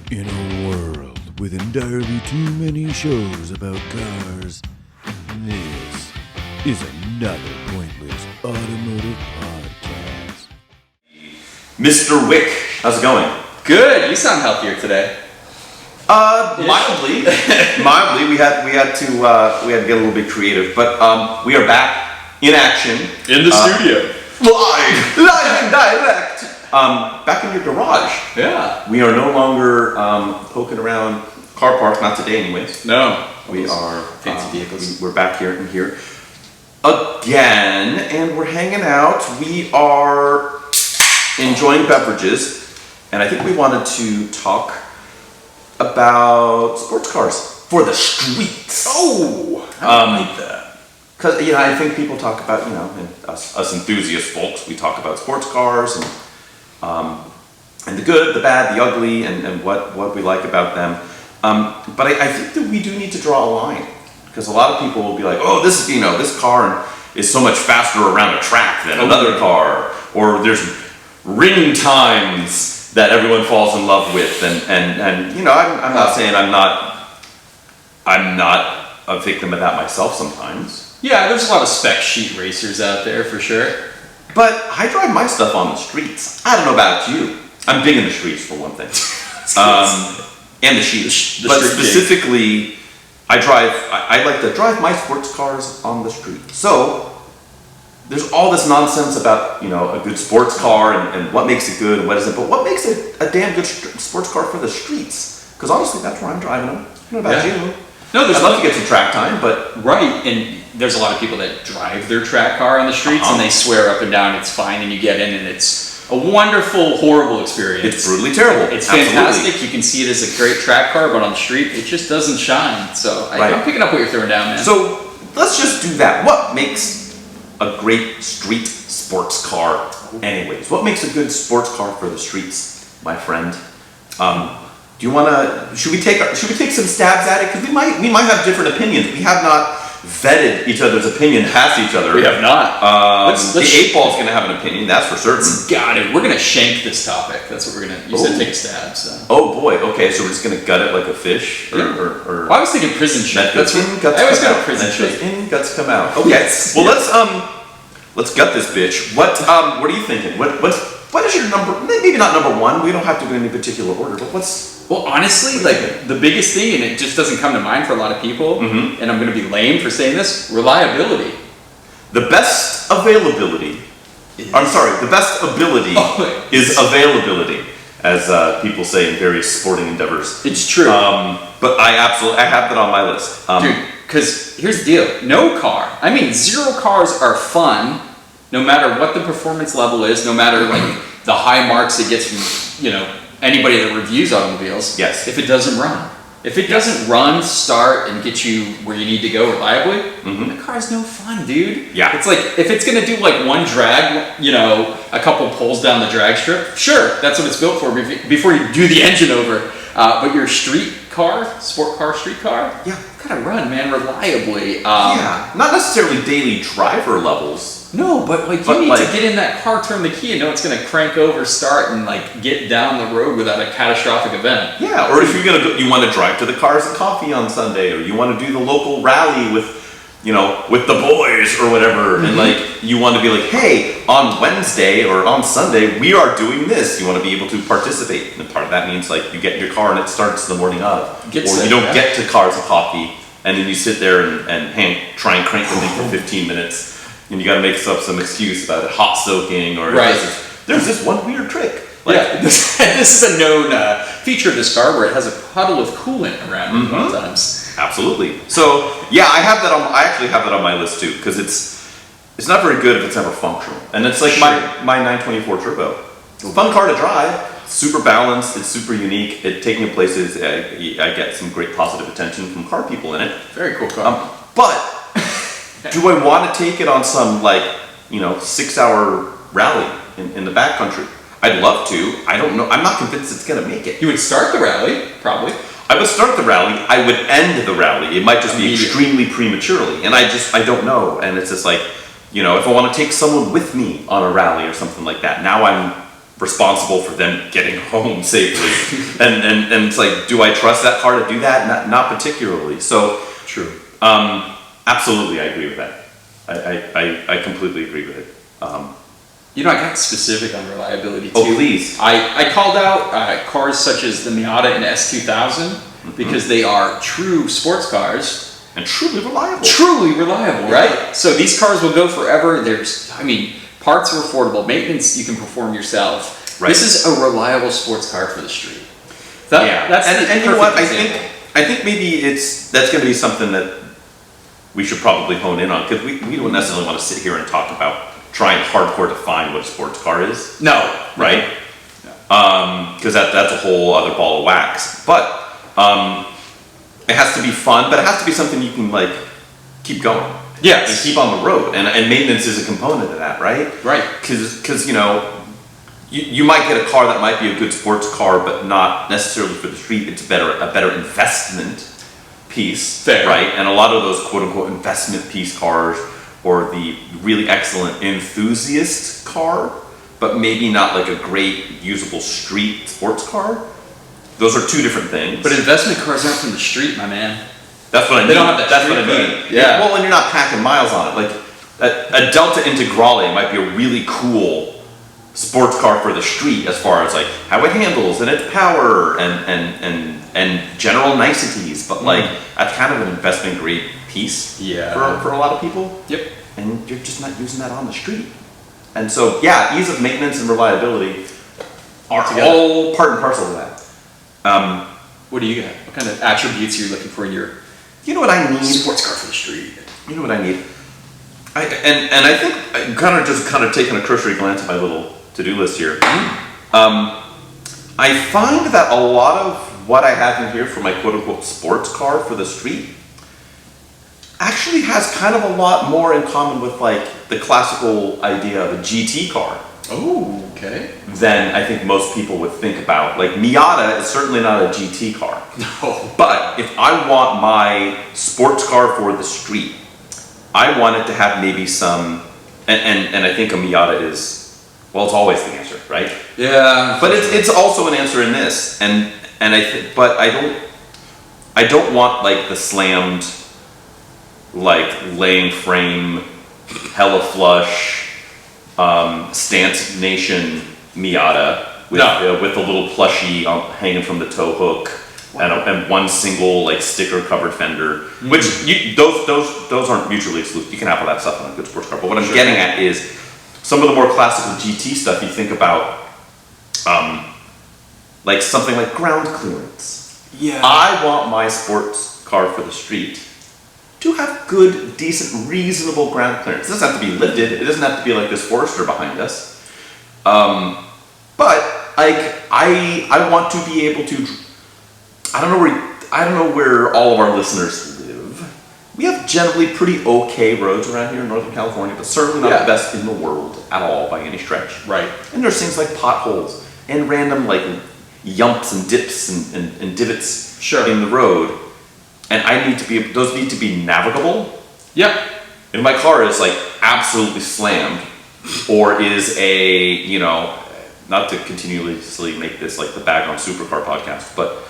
In a world with entirely too many shows about cars, this is another pointless automotive podcast. Mr. Wick, how's it going? Good. You sound healthier today. Mildly. Mildly. We had to get a little bit creative, but we are back in action In the studio. live and direct. Back in your garage. Yeah. We are no longer poking around car parks. Not today, anyways. No. We are fancy vehicles. We're back here and here again, and we're hanging out. We are enjoying beverages, and I think we wanted to talk about sports cars for the streets. Oh, I like that. Because I think people talk about and us enthusiast folks. We talk about sports cars and the good, the bad, the ugly, and what we like about them. But I think that we do need to draw a line, because a lot of people will be like, oh, this car is so much faster around a track than another car, or there's ring times that everyone falls in love with, and I'm not saying I'm not a victim of that myself sometimes. Yeah, there's a lot of spec sheet racers out there for sure. But I drive my stuff on the streets. I don't know about you. I'm big in the streets, for one thing. And the sheets. But specifically, I like to drive my sports cars on the street. So there's all this nonsense about a good sports car and what makes it good and what isn't. But what makes it a damn good sports car for the streets? Because honestly, that's where I'm driving them. I don't know about you. No, I'd love to get some track time, but right, and there's a lot of people that drive their track car on the streets and they swear up and down it's fine, and you get in and it's a wonderful, horrible experience. It's brutally terrible. It's fantastic. You can see it as a great track car, but on the street, it just doesn't shine. So I'm picking up what you're throwing down, man. So let's just do that. What makes a great street sports car anyways? What makes a good sports car for the streets, my friend? Do you want to? Should we take some stabs at it? Because we might have different opinions. We have not vetted each other's opinion past each other. We have not. The 8-ball's going to have an opinion, that's for certain. Got it. We're going to shank this topic. That's what we're going to. You said take a stab. So. Oh boy. Okay, so we're just going to gut it like a fish, or well, I was thinking prison shake. That's what I always got prison shake. In, guts come out. Okay. Yes. Well, let's gut this bitch. What are you thinking? What is your number? Maybe not number one. We don't have to go in any particular order. But what's? Well, honestly, like the biggest thing, and it just doesn't come to mind for a lot of people, and I'm going to be lame for saying this: reliability. The best availability. The best ability is availability, as people say in various sporting endeavors. It's true. But I have that on my list. Dude, because here's the deal: no car. I mean, zero cars are fun, no matter what the performance level is, no matter like the high marks it gets from anybody that reviews automobiles. Yes. If it doesn't run. If it doesn't run, start, and get you where you need to go reliably, the car's no fun, dude. Yeah. It's like, if it's going to do like one drag, a couple pulls down the drag strip, sure, that's what it's built for before you do the engine over. But your street car, sport car, street car, gotta run, man, reliably. Not necessarily daily driver levels. No, but you need to get in that car, turn the key, and know it's going to crank over, start, and get down the road without a catastrophic event. Yeah, or if you're you want to drive to the Cars and Coffee on Sunday, or you want to do the local rally with the boys or whatever, and you want to be like, hey, on Wednesday or on Sunday we are doing this. You want to be able to participate, and part of that means you get in your car and it starts the morning of, you don't get to Cars and Coffee, and then you sit there and try and crank the thing for 15 minutes. And you got to make up some excuse about it hot soaking, or there's this one weird trick. This is a known feature of this car where it has a puddle of coolant around it at times. Absolutely. So I have that I actually have that on my list too, because it's not very good if it's ever functional. And it's like my 924 Turbo. It's a fun car to drive. It's super balanced. It's super unique. Taking me places. I get some great positive attention from car people in it. Very cool car. But do I want to take it on some 6-hour rally in the backcountry? I'd love to. I don't know. I'm not convinced it's going to make it. You would start the rally, probably. I would start the rally. I would end the rally. It might just be extremely prematurely. And I don't know. And it's just if I want to take someone with me on a rally or something like that, now I'm responsible for them getting home safely. and it's like, do I trust that car to do that? Not particularly. So True. Absolutely, I agree with that. I completely agree with it. You know, I got specific on reliability too. Oh, please. I called out cars such as the Miata and S2000 because they are true sports cars. And truly reliable. Truly reliable, right? So these cars will go forever. Parts are affordable. Maintenance you can perform yourself. Right. This is a reliable sports car for the street. That's and you know what? Example. I think maybe that's going to be something that we should probably hone in on, because we don't necessarily want to sit here and talk about trying hardcore to find what a sports car is. No. Right? No. Because that's a whole other ball of wax. But it has to be fun, but it has to be something you can like keep going. Yes. And keep on the road, and maintenance is a component of that, right? Right. Because you know, you might get a car that might be a good sports car, but not necessarily for the street. It's a better investment piece, Fair. right? And a lot of those quote unquote investment piece cars, or the really excellent enthusiast car, but maybe not like a great usable street sports car. Those are two different things. But investment cars aren't from the street, my man. That's what I mean. They don't have that That's what I street mean. cred. Yeah. Well, and you're not packing miles on it. Like a Delta Integrale might be a really cool sports car for the street, as far as like how it handles and its power and general niceties. But like that's kind of an investment grade piece. Yeah. For a lot of people. Yep. And you're just not using that on the street. And so yeah, ease of maintenance and reliability are all part and parcel of that. What do you got? What kind of attributes are you looking for in your You know what I need? sports car for the street? You know what I need? I think I'm kind of taking a cursory glance at my little to-do list here. I find that a lot of what I have in here for my quote-unquote sports car for the street actually has kind of a lot more in common with like the classical idea of a GT car. Oh, okay. Than I think most people would think about. Like Miata is certainly not a GT car. No. But if I want my sports car for the street, I want it to have maybe some, and I think a Miata is, well, it's always the answer, right? Yeah. But it's also an answer in this, but I don't want like the slammed, like laying frame, hella flush, Stance Nation Miata with a little plushie hanging from the tow hook. Wow. And one single like sticker covered fender, which those aren't mutually exclusive. You can have all that stuff on a good sports car. But what I'm getting at is some of the more classical GT stuff. You think about, like something like ground clearance. Yeah. I want my sports car for the street to have good, decent, reasonable ground clearance. It doesn't have to be lifted. It doesn't have to be like this Forester behind us. But like I want to be able to. I don't know where all of our listeners live. We have generally pretty okay roads around here in Northern California, but certainly not the best in the world at all by any stretch. Right. And there's things like potholes and random like yumps and dips and divots in the road. And those need to be navigable. Yep. If my car is like absolutely slammed, or is not to continuously make this like the Bag on Supercar podcast, but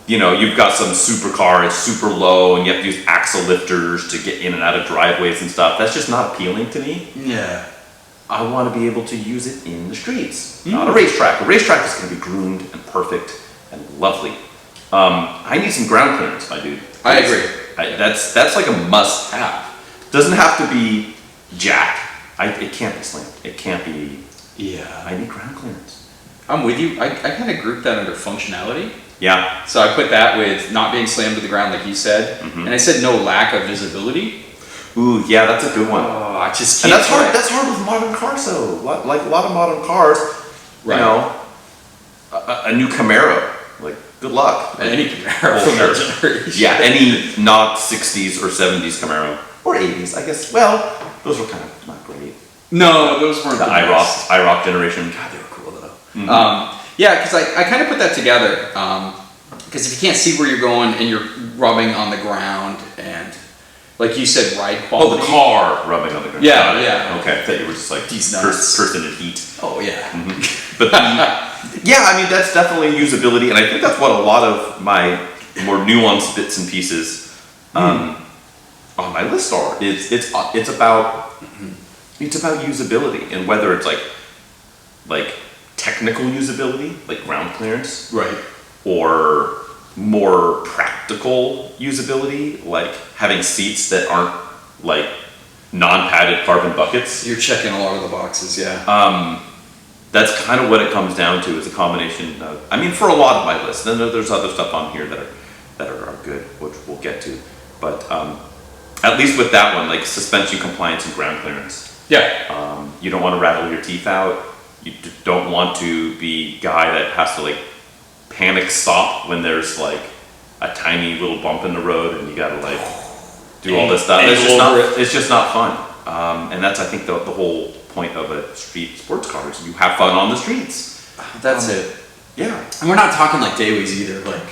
you've got some supercar, it's super low, and you have to use axle lifters to get in and out of driveways and stuff. That's just not appealing to me. Yeah. I want to be able to use it in the streets, not a racetrack. A racetrack is going to be groomed and perfect and lovely. I need some ground clearance, my dude. I agree. That's like a must-have. Doesn't have to be jack. It can't be slammed. It can't be. Yeah. I need ground clearance. I'm with you. I kind of grouped that under functionality. Yeah. So I put that with not being slammed to the ground, like you said, and I said no lack of visibility. Ooh, yeah, that's a good one. Oh, I just can't. And that's hard. That's hard with modern cars, though. Like a lot of modern cars, right. A new Camaro. Like, good luck. Any Camaro from that generation. Yeah, any not 60s or 70s Camaro. Or 80s, I guess. Well, those were kind of not great. No, those weren't the IROC generation. God, they were cool though. Mm-hmm. Yeah, because I kind of put that together. Because if you can't see where you're going and you're rubbing on the ground, and like you said, ride Oh, quality. the car rubbing on the ground. Yeah, yeah. Okay, I thought you were just like These nuts. person in heat. Oh yeah. But yeah, I mean that's definitely usability, and I think that's what a lot of my more nuanced bits and pieces on my list are. It's about usability, and whether it's like technical usability, like ground clearance, Right. or more practical usability, like having seats that aren't like non-padded carbon buckets. You're checking a lot of the boxes, yeah. That's kind of what it comes down to, is a combination of, I mean, for a lot of my list. Then there's other stuff on here that are good, which we'll get to. But at least with that one, like suspension compliance and ground clearance. Yeah. You don't want to rattle your teeth out. You don't want to be guy that has to like panic stop when there's like a tiny little bump in the road and you gotta like do all this stuff. It's just not fun. And that's, I think, the whole point of a street sports car is you have fun on the streets. That's it. Yeah. And we're not talking like dailies either. Like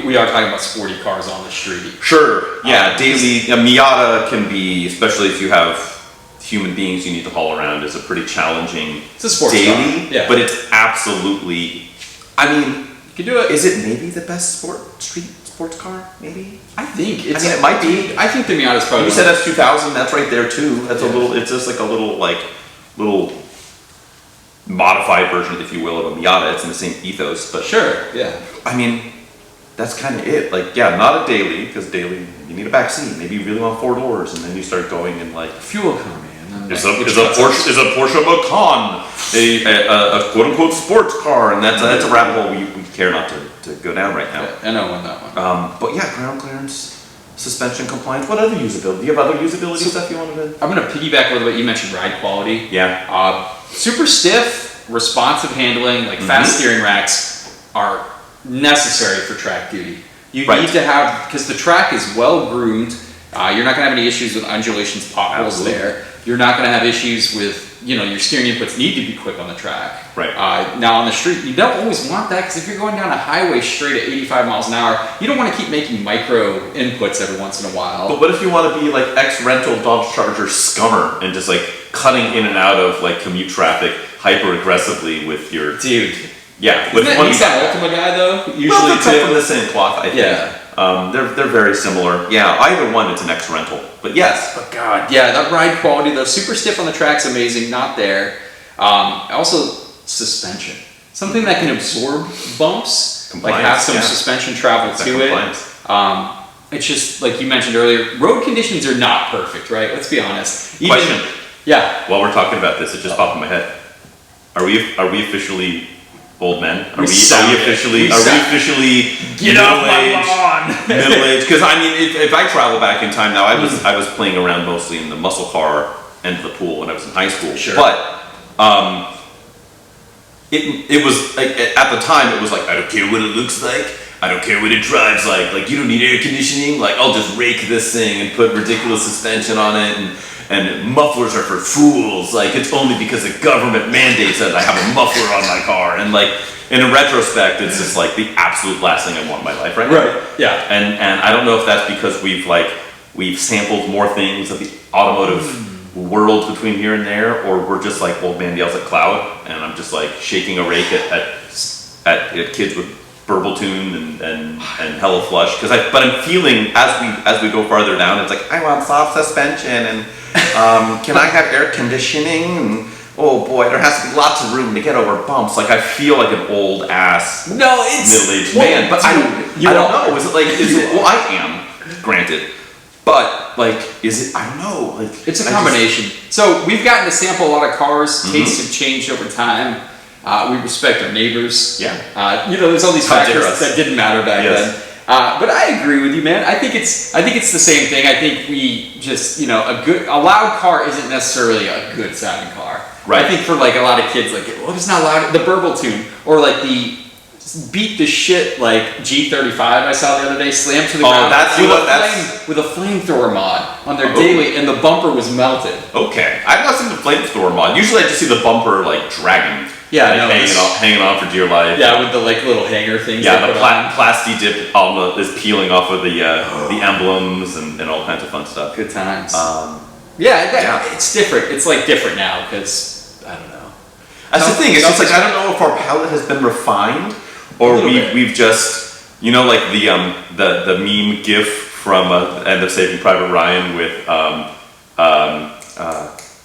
we are talking about sporty cars on the street. Sure. Yeah. Daily a Miata can be, especially if you have human beings you need to haul around, is a pretty challenging It's a sports daily. car. Yeah. But it's absolutely. I mean, You can do it. is it maybe the best street sports car? Maybe. I think it's. I mean, it might be. I think the Miata's probably. You said S2000. That's right there too. That's a little. It's just like a little modified version, if you will, of a Miata. It's in the same ethos, but Sure. Yeah. I mean, that's kind of it. Like, yeah, not a daily, because daily you need a back seat. Maybe you really want 4 doors, and then you start going in like Fuel economy. And then is a Porsche Macan a quote unquote sports car, and that's a rabbit hole we care not to go down right now. Yeah, I know on that one. But yeah, ground clearance, suspension compliance. What other usability? Do you have other usability stuff you wanted to? I'm gonna piggyback a little bit. You mentioned ride quality. Yeah. Super stiff, responsive handling, like fast steering racks are necessary for track duty. You need to have, because the track is well groomed. You're not gonna have any issues with undulations, potholes there. You're not gonna have issues with, your steering inputs need to be quick on the track. Right. Now on the street, you don't always want that, because if you're going down a highway straight at 85 miles an hour, you don't want to keep making micro inputs every once in a while. But what if you want to be like ex-rental Dodge Charger scummer and just like cutting in and out of like commute traffic hyper aggressively with your Dude. Yeah. Isn't that Ultima guy though? Usually well, they're cut from the same cloth, I think. Yeah. They're very similar. Yeah, either one, it's an ex-rental. But yes. But God, yeah, that ride quality though, super stiff on the track's amazing, not there. Also, suspension. Something that can absorb bumps, like have some suspension travel to it. It's just, like you mentioned earlier, road conditions are not perfect, right? Let's be honest. Question. Yeah. While we're talking about this, it just popped in my head. Are we officially old men? Are we officially get off my lawn? Middle-aged? Because I mean, if I travel back in time now, I was playing around mostly in the muscle car and the pool when I was in high school. Sure. But it was like, at the time it was like, I don't care what it looks like. I don't care what it drives like. Like, you don't need air conditioning. Like, I'll just rake this thing and put ridiculous suspension on it, and mufflers are for fools. Like, it's only because the government mandates that I have a muffler on my car. And like, in retrospect, it's just like the absolute last thing I want in my life right now. Right. Yeah. And I don't know if that's because we've sampled more things of the automotive world between here and there, or we're just like old man yells at cloud, and I'm just like shaking a rake at kids with burble tune and hella flush. But I'm feeling as we go farther down, it's like, I want soft suspension, and can I have air conditioning? And oh boy, there has to be lots of room to get over bumps. Like, I feel like an old ass middle-aged man, but I don't know. Is it like, well, I am, granted, but like, is it, I don't know. Like, it's a combination. So we've gotten to sample a lot of cars. Tastes have changed over time. We respect our neighbors. Yeah. There's all these factors that didn't matter back then. But I agree with you, man. I think it's the same thing. I think we just, a loud car isn't necessarily a good sounding car. Right. I think for like a lot of kids, like, well, it's not loud. The burble tune, or like the beat the shit like G35 I saw the other day, slammed to the ground with a flamethrower mod on their daily, and the bumper was melted. Okay, I've not seen the flamethrower mod. Usually I just see the bumper like dragging. Yeah, like hanging on for dear life. Yeah, with the like little hanger things. Yeah, the plasti dip is peeling off of the emblems and all kinds of fun stuff. Good times. It's different. It's like different now because I don't know. That's the thing. It's just like I don't know if our palate has been refined or we've just like the meme GIF from End of Saving Private Ryan with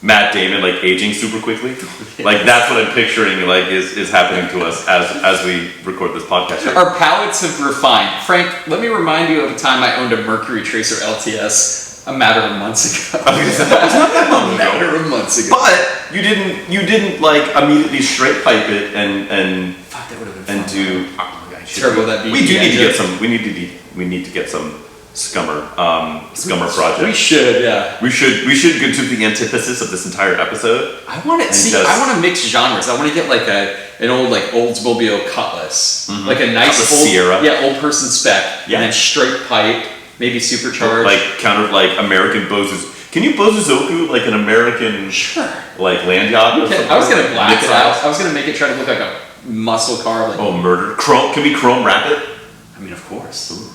Matt Damon like aging super quickly. Like that's what I'm picturing like is happening to us as we record this podcast. Our palates have refined. Frank, let me remind you of a time I owned a Mercury Tracer LTS a matter of months ago. Not that long ago. A matter of months ago. But you didn't like immediately straight pipe it and fuck, that would have been and fun. do oh my God, turbo that beat. We do need to get some. We need to get some scummer project. We should, yeah. We should go to the antithesis of this entire episode. I want to mix genres. I want to get like an old like Oldsmobile Cutlass, like a nice old Sierra, old person spec, and then straight pipe, maybe supercharged, like kind of like American Bozus. Can you Bozuzoku like an American like land yacht? I was gonna black it out. I was gonna make it try to look like a muscle car. Like, murder chrome. Can we chrome wrap it? I mean, of course. Ooh.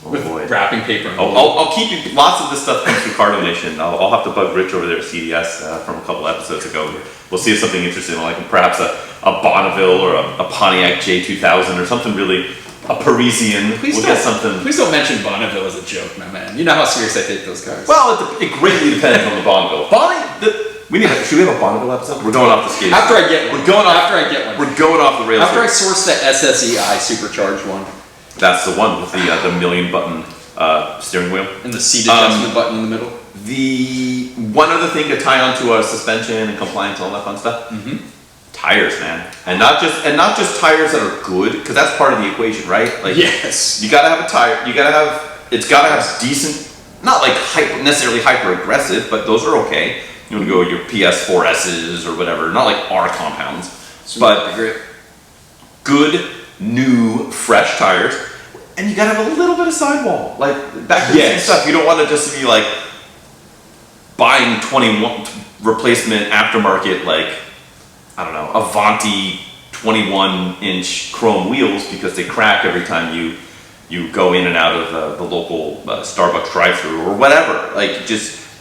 With wrapping paper. I'll keep you. Lots of this stuff comes through Car Donation. I'll have to bug Rich over there at CDS from a couple episodes ago. We'll see if something interesting, like perhaps a Bonneville or a Pontiac J2000 or something really, a Parisian. Get something. Please don't mention Bonneville as a joke, my man. You know how serious I take those cars. Well, it greatly depends on the Bonneville. Should we have a Bonneville episode? We're going off the skate. After I get one. We're going off the rails. After I source the SSEI supercharged one. That's the one with the million button steering wheel and the seat adjustment button in the middle. The one other thing to tie onto our suspension and compliance, all that fun stuff. Mm-hmm. Tires, man, and not just tires that are good, because that's part of the equation, right? Like, yes, you gotta have a tire. It's gotta have decent, not like necessarily hyper aggressive, but those are okay. You want to go with your PS4S's or whatever, not like R compounds, but good. New fresh tires, and you gotta have a little bit of sidewall, like back to the same stuff. You don't want to just be like buying 21 replacement aftermarket, like I don't know, Avanti 21-inch chrome wheels because they crack every time you go in and out of the local Starbucks drive-through or whatever. Like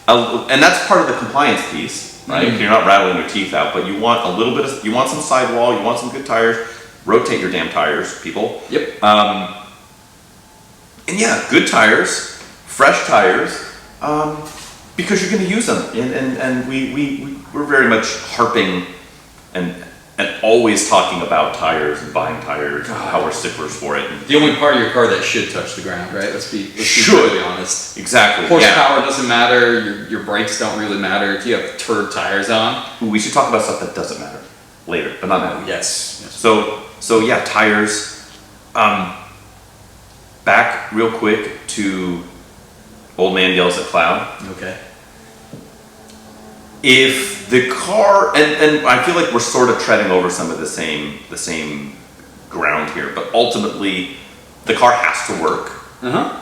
and that's part of the compliance piece, right? Mm-hmm. You're not rattling your teeth out, but you want you want some sidewall, you want some good tires. Rotate your damn tires, people. Yep. And yeah, good tires, fresh tires, because you're going to use them. And we're very much harping and always talking about tires and buying tires and how we're sticklers for it. The only part of your car that should touch the ground, right? Let's be totally honest. Exactly. Horsepower doesn't matter. Your brakes don't really matter. If you have turd tires on. Ooh, we should talk about stuff that doesn't matter later, but not now. Yes. So yeah, tires. Back real quick to Old Man Yells at Cloud. Okay. If the car, and I feel like we're sort of treading over some of the same ground here, but ultimately the car has to work. Uh-huh.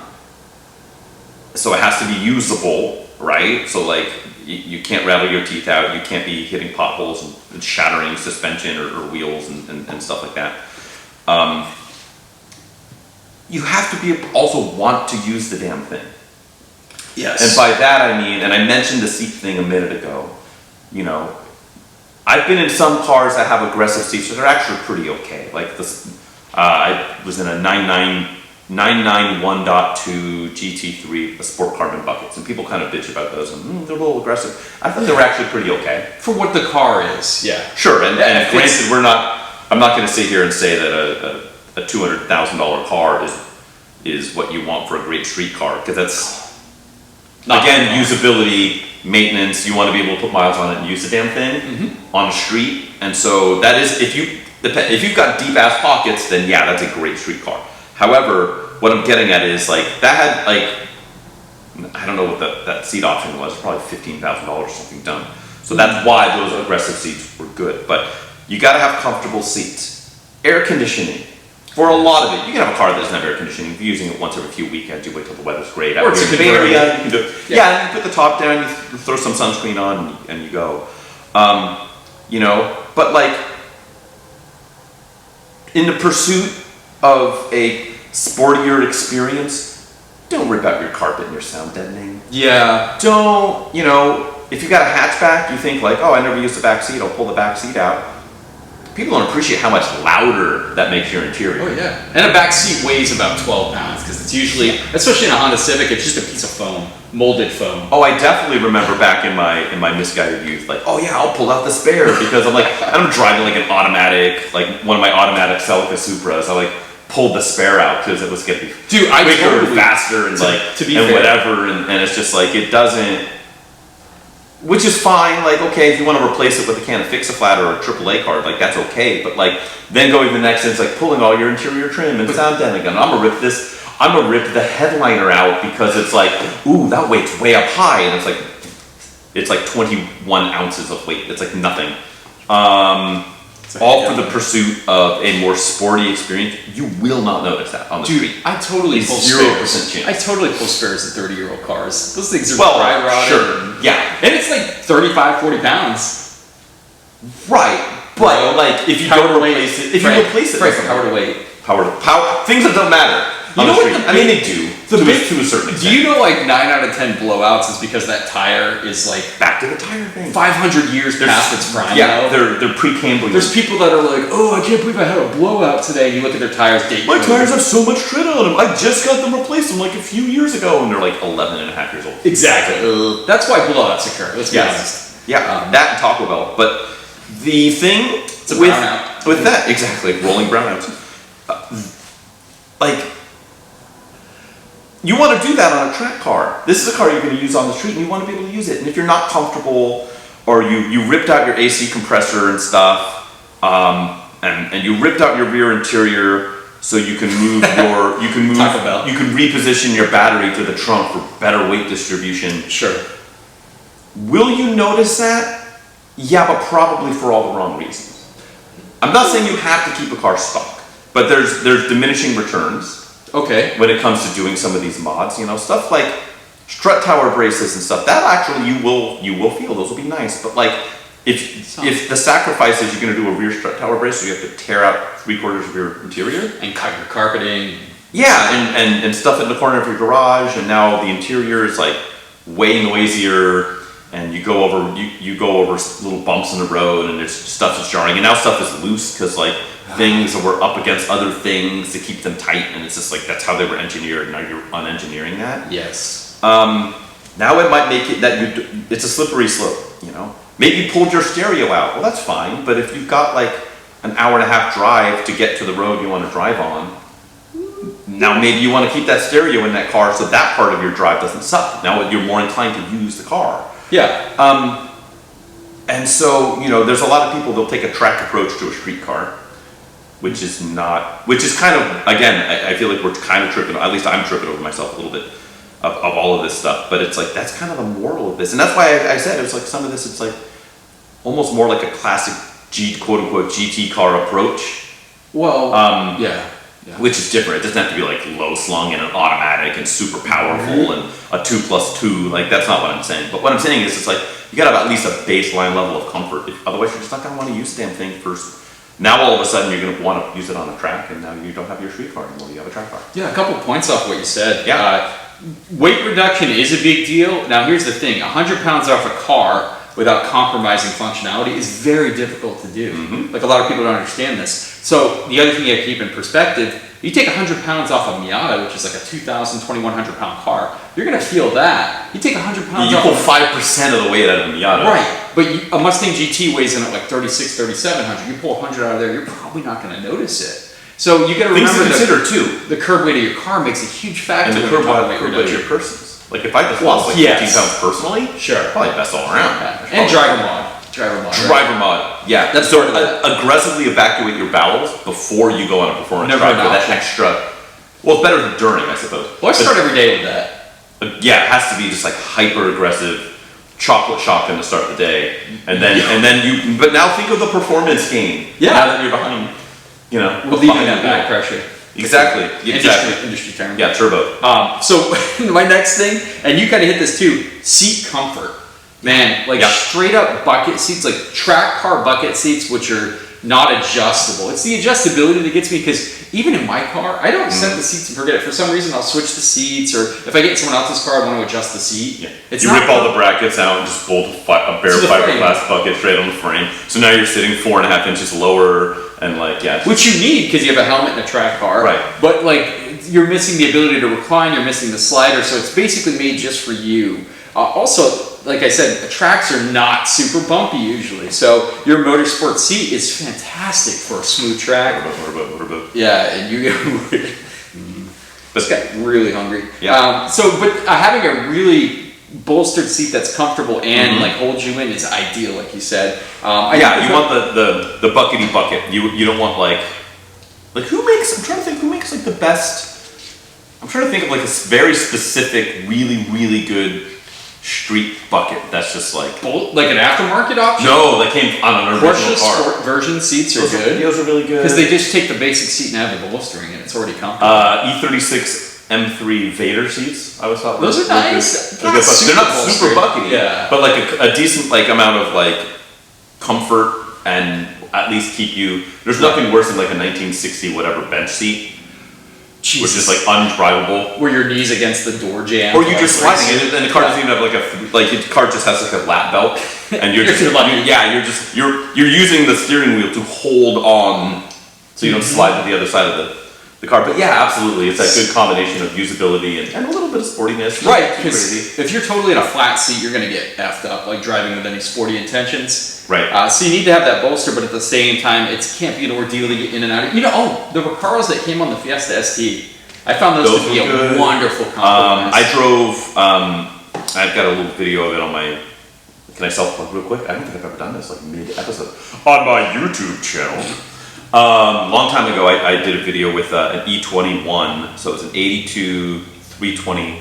So it has to be usable, right? So like you can't rattle your teeth out, you can't be hitting potholes and shattering suspension or wheels and stuff like that. You have to be also want to use the damn thing. Yes. And by that I mean, and I mentioned the seat thing a minute ago, I've been in some cars that have aggressive seats that are actually pretty okay. Like this, I was in a 991.2 GT3, the sport carbon buckets, and people kind of bitch about those, and they're a little aggressive. I thought they were actually pretty okay. For what the car is, yeah. Sure, and granted, I'm not going to sit here and say that a $200,000 car is what you want for a great street car, because that's, again, usability, maintenance, you want to be able to put miles on it and use the damn thing on the street, and so that is, if you've got deep ass pockets, then yeah, that's a great street car. However, what I'm getting at is like that had like, I don't know what that seat option was, probably $15,000 or something done. So that's why those aggressive seats were good. But you got to have comfortable seats, air conditioning. For a lot of it, you can have a car that doesn't have air conditioning. If you're using it once every few weekends, you wait till the weather's great. Or it's a Bay Area, you can do it. Yeah, and you put the top down, you throw some sunscreen on, and you go. But like, in the pursuit of a sportier experience, don't rip out your carpet and your sound deadening. Yeah. Don't, if you got a hatchback, you think like, oh, I never used the back seat, I'll pull the back seat out. People don't appreciate how much louder that makes your interior. Oh yeah. And a back seat weighs about 12 pounds because it's usually, especially in a Honda Civic, it's just a piece of foam, molded foam. Oh, I definitely remember back in my misguided youth, like, oh yeah, I'll pull out the spare because I'm driving like an automatic, like one of my automatic Celica Supras. I like pulled the spare out because it was getting quicker and faster and whatever, and it's just like it doesn't. Which is fine, like, okay, if you want to replace it with a can of Fix-A-Flat or a AAA card, like, that's okay, but, like, then going to the next, it's like pulling all your interior trim and sound deadening, and I'm gonna rip the headliner out because it's like, ooh, that weight's way up high, and it's like 21 ounces of weight, it's like nothing. All for the pursuit of a more sporty experience. You will not notice that on the street. I totally pull 0% spares. chance. I totally pull spares in 30-year-old cars. Those things are dry rotted. Sure, yeah. And it's like 35, 40 pounds. Right, but like if you go to replace it, Power to weight. Power, things that don't matter. You know what? I mean, they do to a certain extent. Do you know like 9 out of 10 blowouts is because that tire is like back to the tire thing? 500 years past its prime. Yeah, they're pre-Cambrian. There's people that are like, oh, I can't believe I had a blowout today. And you look at their tires, date. My tires have so much tread on them. I just got them replaced like a few years ago, and they're like 11 and a half years old. Exactly. That's why blowouts occur. Let's be honest. Yeah, that and Taco Bell. But the thing with that, exactly, rolling brownouts. You want to do that on a track car. This is a car you're going to use on the street, and you want to be able to use it. And if you're not comfortable, or you ripped out your AC compressor and stuff, and you ripped out your rear interior, so you can reposition your battery to the trunk for better weight distribution. Sure. Will you notice that? Yeah, but probably for all the wrong reasons. I'm not saying you have to keep a car stock, but there's diminishing returns. Okay. When it comes to doing some of these mods, stuff like strut tower braces and stuff, that actually you will feel, those will be nice. But like if the sacrifice is you're going to do a rear strut tower brace, so you have to tear out 3/4 of your interior and cut your carpeting. Yeah, and stuff in the corner of your garage, and now the interior is like way noisier, and you go over little bumps in the road, and there's stuff that's jarring, and now stuff is loose because like things were up against other things to keep them tight, and it's just like that's how they were engineered. Now you're unengineering that. Yes. Now it might make it that it's a slippery slope. Maybe you pulled your stereo out. Well, that's fine. But if you've got like an hour and a half drive to get to the road you want to drive on, now maybe you want to keep that stereo in that car so that part of your drive doesn't suck. Now you're more inclined to use the car. Yeah. And so there's a lot of people, they'll take a track approach to a street car. Which is kind of, again, I feel like we're kind of tripping, at least I'm tripping over myself a little bit of all of this stuff, but it's like, that's kind of the moral of this. And that's why I said, it's like some of this, it's like almost more like a classic quote unquote GT car approach. Well, yeah. Which is different. It doesn't have to be like low slung and an automatic and super powerful and a 2+2, like that's not what I'm saying. But what I'm saying is it's like, you gotta have at least a baseline level of comfort. Otherwise you're just not gonna want to use the damn thing first. Now all of a sudden you're going to want to use it on a track, and now you don't have your street car anymore, you have a track car. Yeah, a couple points off what you said. Yeah. Weight reduction is a big deal. Now here's the thing, 100 pounds off a car without compromising functionality is very difficult to do. Mm-hmm. Like a lot of people don't understand this. So the other thing you have to keep in perspective, you take 100 pounds off a Miata, which is like a 2,000, 2,100 pound car, you're going to feel that. You take 100 pounds off. You pull 5% of the weight out of a Miata. Right. But a Mustang GT weighs in at like 36, 3,700. You pull 100 out of there, you're probably not going to notice it. So you got to remember the curb weight of your car makes a huge factor. And the curb weight of your persons. Like if I just lost like 15 pounds personally, probably best all around. Yeah. And driver mod. Driver mod. Yeah. That's so aggressively evacuate your bowels before you go on a performance drive for that extra. Well, it's better than during, I suppose. Well, I start every day with that. Yeah, it has to be just like hyper aggressive. Chocolate shotgun to start the day, and then you. But now think of the performance gain. Yeah. Now that you're behind, relieving that back pressure. Exactly. Industry term. Yeah, turbo. So my next thing, and you kind of hit this too, seat comfort. Man, straight up bucket seats, like track car bucket seats, which are not adjustable. It's the adjustability that gets me, because even in my car, I don't set the seats and forget it. For some reason, I'll switch the seats, or if I get in someone else's car, I want to adjust the seat. Yeah. It's you rip all the brackets out and just bolt a bare fiberglass bucket straight on the frame. So now you're sitting 4.5 inches lower, and like, yeah. Which you need because you have a helmet in a track car. Right. But like, you're missing the ability to recline, you're missing the slider, so it's basically made just for you. Also, like I said, tracks are not super bumpy usually, so your motorsport seat is fantastic for a smooth track. What about? Yeah, and you get this got really hungry. Yeah. But having a really bolstered seat that's comfortable and like holds you in is ideal, like you said. You want the buckety bucket. You don't want like who makes? I'm trying to think who makes like the best. I'm trying to think of like a very specific, really good street bucket that's just like an aftermarket option. No, that came on an original car. Sport version seats are good. Those are really good because they just take the basic seat and have the bolstering, and it's already comfortable. E36 M3 Vader seats. I always thought those are nice. They're not super buckety, yeah, but like a decent like amount of like comfort and at least keep you. There's nothing worse than like a 1960 whatever bench seat. Jesus. Which is like undrivable. Where your knees against the door jam. Or you just sliding it, and the car doesn't even have the car just has like a lap belt, and you're just you're using the steering wheel to hold on, so you don't slide to the other side of the car. But yeah, absolutely, it's that good combination of usability and a little bit of sportiness. Right, because if you're totally in a flat seat, you're going to get effed up, like driving with any sporty intentions. Right. So you need to have that bolster, but at the same time, it can't be an ordeal to get in and out. The Recaros that came on the Fiesta ST, I found those to be a wonderful compliment. I drove. I've got a little video of it on my. Can I self-plug real quick? I don't think I've ever done this like mid-episode on my YouTube channel. Long time ago, I did a video with an E21, so it was an 82 320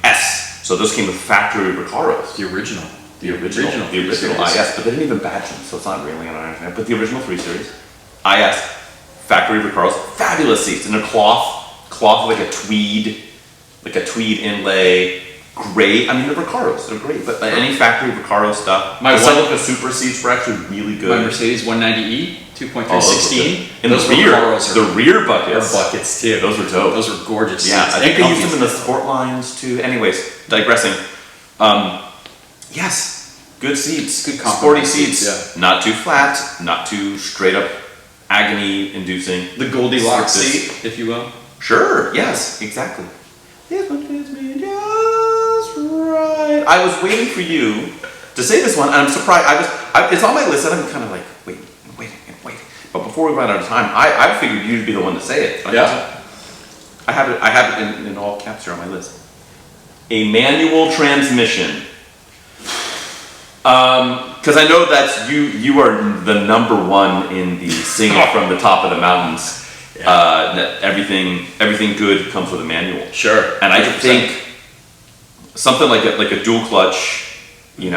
IS. So those came with factory Recaros. The original IS, but they didn't even badge them, so it's not really an IS. But the original 3 Series IS factory Recaros, fabulous seats, and they're cloth like a tweed inlay. Great. I mean, the Recaros, they're great, but any factory Recaro stuff. The Celica Super seats were actually really good. My Mercedes 190E 2.3 16. In the rear buckets. Are buckets too. Those were dope. Those were gorgeous. Yeah, seats. I think they used them in the sport lines too. Anyways, digressing. Yes, good seats, good sporty seats. Yeah. Not too flat, not too straight up agony-inducing. The Goldilocks seat, if you will. Sure. Yes. Exactly. This one fits me just right. I was waiting for you to say this one, and I'm surprised. It's on my list, and I'm kind of like, wait. But before we run out of time, I figured you'd be the one to say it. Yeah. I have it in all caps here on my list. A manual transmission. Because I know that's you are the number one in the singing from the top of the mountains. Yeah. That everything good comes with a manual. Sure. And I think something like a dual clutch, your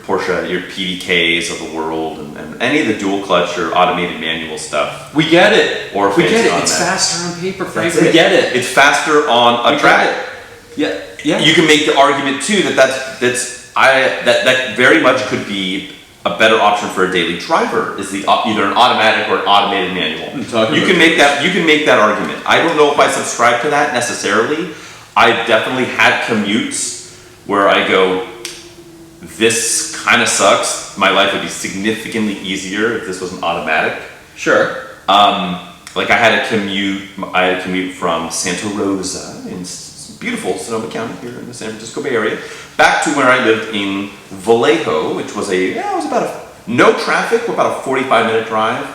Porsche, your PDKs of the world, and any of the dual clutch or automated manual stuff. We get it. Or we get it. It's faster on paper, Frank. We get it. It's faster on a track. Yeah. Yeah. You can make the argument too that very much could be a better option for a daily driver is either an automatic or an automated manual. You can make that argument. I don't know if I subscribe to that necessarily. I've definitely had commutes where I go, this kind of sucks. My life would be significantly easier if this was an automatic. Sure. Like I had a commute from Santa Rosa in beautiful Sonoma County here in the San Francisco Bay Area, back to where I lived in Vallejo, which was no traffic, about a 45-minute drive.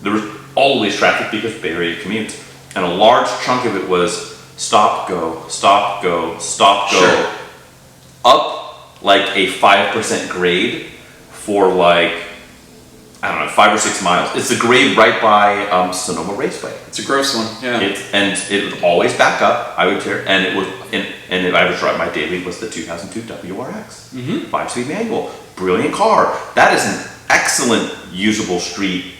There was always traffic because Bay Area commutes, and a large chunk of it was stop, go, stop, go, stop, go, sure. Up like a 5% grade for like, I don't know, 5 or 6 miles. It's the grade right by Sonoma Raceway. It's a gross one, yeah. It would always back up. I would tear, and it was, and I was driving. My daily was the 2002 WRX, 5-speed manual, brilliant car. That is an excellent usable street,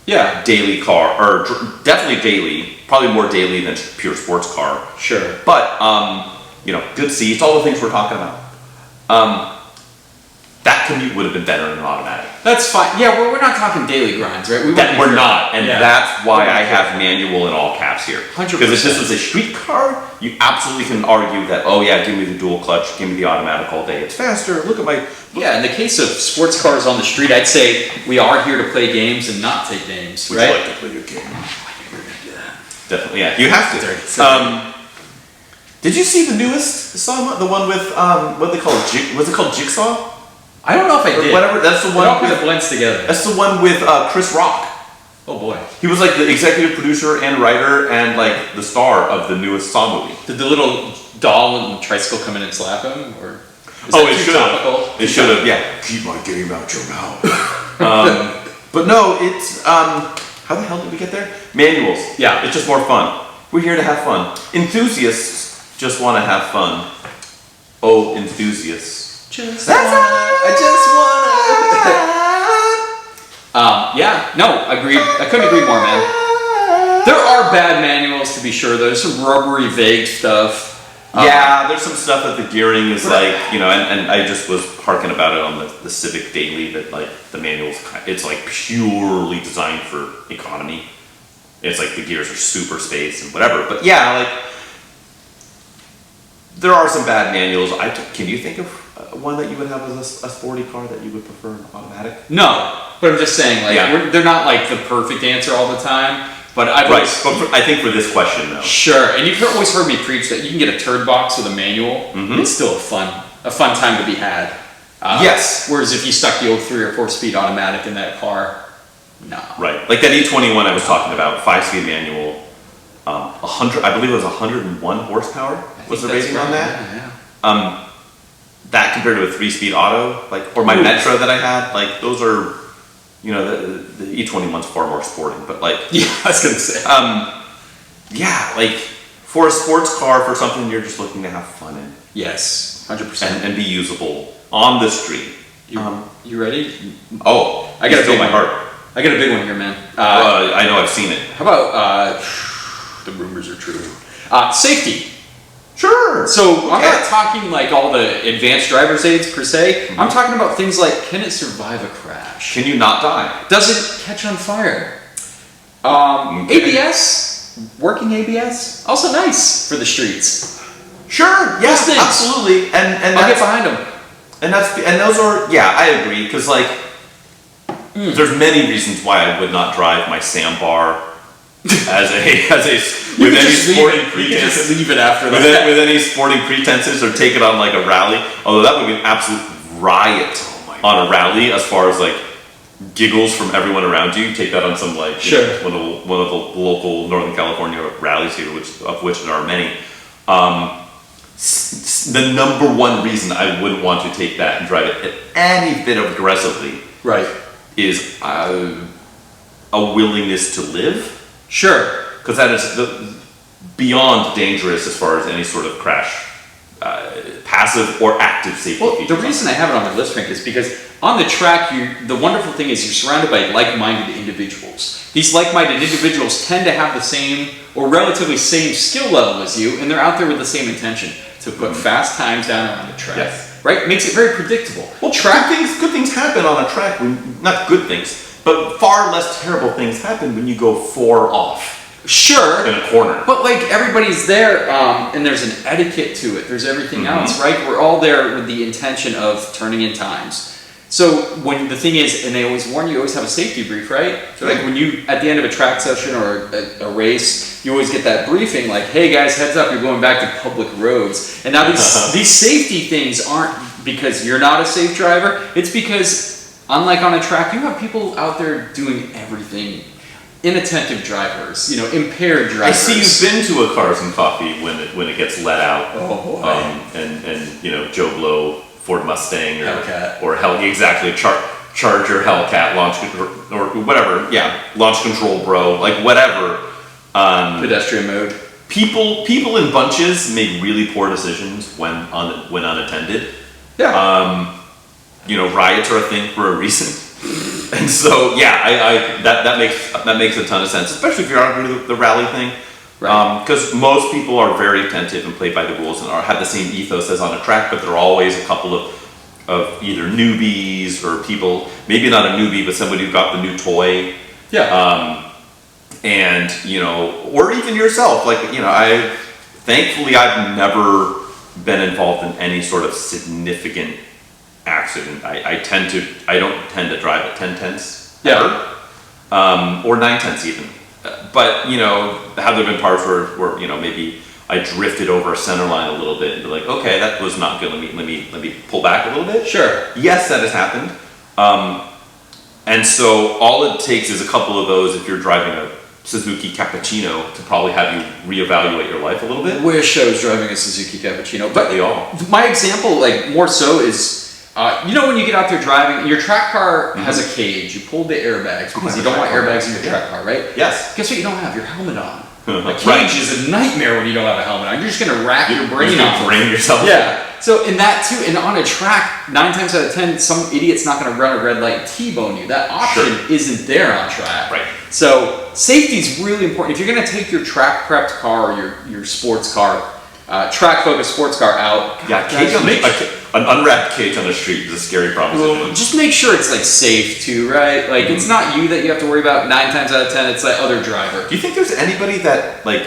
daily car, or definitely daily. Probably more daily than pure sports car. Sure, but good seats, all the things we're talking about. that commute would have been better in an automatic. That's fine. Yeah, we're not talking daily grinds, right? We're not, and Yeah. that's why I have manual in all caps here. 100%. Because if this was a street car, you absolutely can argue that, oh yeah, give me the dual clutch, give me the automatic all day. It's faster. Look at my. Yeah, in the case of sports cars on the street, I'd say we are here to play games and not take names, Would right? you like to play your game? Definitely, yeah. You have to. Did you see the newest song? The one with what they call it? Was it called Jigsaw? I don't know if I Or did. whatever. That's the It one. all kind of blends together. That's the one with Chris Rock. Oh boy. He was like the executive producer and writer and like the star of the newest Saw movie. Did the little doll and tricycle come in and slap him, or? It should have. It should have. Yeah. Keep my game out your mouth. But no, it's how the hell did we get there? Manuals. Yeah. It's just more fun. We're here to have fun. Enthusiasts just want to have fun. Oh, enthusiasts. Yeah, no, agreed. I couldn't agree more, man. There are bad manuals to be sure. There's some rubbery, vague stuff. Yeah, there's some stuff that the gearing is like, and I just was harking about it on the Civic Daily that like the manuals, it's like purely designed for economy. It's like the gears are super spaced and whatever. But yeah, like there are some bad manuals. Can you think of one that you would have as a sporty car that you would prefer an automatic? No, but I'm just saying, like, they're not like the perfect answer all the time. But I've but I think for this question though. Sure, and you've always heard me preach that you can get a turd box with a manual. Mm-hmm. It's still a fun time to be had. Yes. Whereas if you stuck the old 3 or 4 speed automatic in that car, no. Right, like that E21 I was talking about, 5-speed manual, 100. I believe it was 101 horsepower was the rating on that. Yeah. That compared to a 3-speed auto, like, or my Metro that I had, like those are. The E21's far more sporting, but like... Yeah, I was going to say. Yeah, like, for a sports car, for something you're just looking to have fun in. Yes, 100%. And be usable on the street. You ready? Oh, I got a big my one. heart. I got a big one here, man. I know, I've seen it. How about, the rumors are true. Safety. Sure. So I'm not talking like all the advanced driver's aids per se. Mm-hmm. I'm talking about things like, can it survive a crash? Can you not die? Does it catch on fire? ABS, working ABS, also nice for the streets. Sure. Yes, absolutely. And I'll get behind them. And those are, yeah, I agree, because like there's many reasons why I would not drive my Sandbar with any sporting pretenses. Leave it after that. With any sporting pretenses, or take it on like a rally. Although that would be an absolute riot on a rally, as far as like giggles from everyone around you. Take that on some like one of the local Northern California rallies here, of which there are many. The number one reason I wouldn't want to take that and drive it any bit aggressively, right, is a willingness to live. Sure. Because that is beyond dangerous as far as any sort of crash, passive or active safety features. The reason I have it on my list, Frank, is because on the track, the wonderful thing is you're surrounded by like-minded individuals. These like-minded individuals tend to have the same or relatively same skill level as you, and they're out there with the same intention to put fast times down around the track. Yes. Right? Makes it very predictable. Well, good things happen on a track. Not good things. But far less terrible things happen when you go 4 off. Sure. In a corner. But like everybody's there, and there's an etiquette to it. There's everything else, right? We're all there with the intention of turning in times. So when the thing is, and they always warn you, always have a safety brief, right? So like when you, at the end of a track session or a race, you always get that briefing like, hey guys, heads up, you're going back to public roads. And now these safety things aren't because you're not a safe driver. It's because unlike on a track, you have people out there doing everything. Inattentive drivers, impaired drivers. I see you've been to a Cars and Coffee when it gets let out. Oh boy. And Joe Blow, Ford Mustang, Hellcat. or Charger Hellcat launch or whatever. Yeah, launch control bro, like whatever. Pedestrian mode. People in bunches make really poor decisions when unattended. Yeah. Riots are a thing for a reason. And so, yeah, that makes a ton of sense, especially if you're out doing the rally thing. Right. Because most people are very attentive and play by the rules and have the same ethos as on a track, but there are always a couple of of either newbies or people, maybe not a newbie, but somebody who got the new toy. Yeah. And, you know, or even yourself, like, you know, thankfully I've never been involved in any sort of significant accident. I don't tend to drive at 10/10s. Yeah. Or 9/10s even. But, you know, have there been parts where, you know, maybe I drifted over a center line a little bit and be like, okay, that was not good. Let me pull back a little bit. Sure. Yes, that has happened. And so all it takes is a couple of those if you're driving a Suzuki Cappuccino to probably have you reevaluate your life a little bit. Wish I was driving a Suzuki Cappuccino, but they all. My example, like more so, is you know when you get out there driving, your track car has a cage. You pulled the airbags because you don't want airbags in your track car, right? Yes. Guess what? You don't have your helmet on. A cage is a nightmare when you don't have a helmet on. You're just gonna rack your brain off. Brain yourself. Yeah. So in that too, and on a track, 9 times out of 10, some idiot's not gonna run a red light and T-bone you. That option isn't there on track. Right. So safety is really important. If you're gonna take your track prepped car or your sports car, track focused sports car out. Yeah, an unwrapped cage on the street is a scary proposition. Well, just make sure it's like safe too, right? Like it's not you that you have to worry about 9 times out of 10. It's that other driver. Do you think there's anybody that like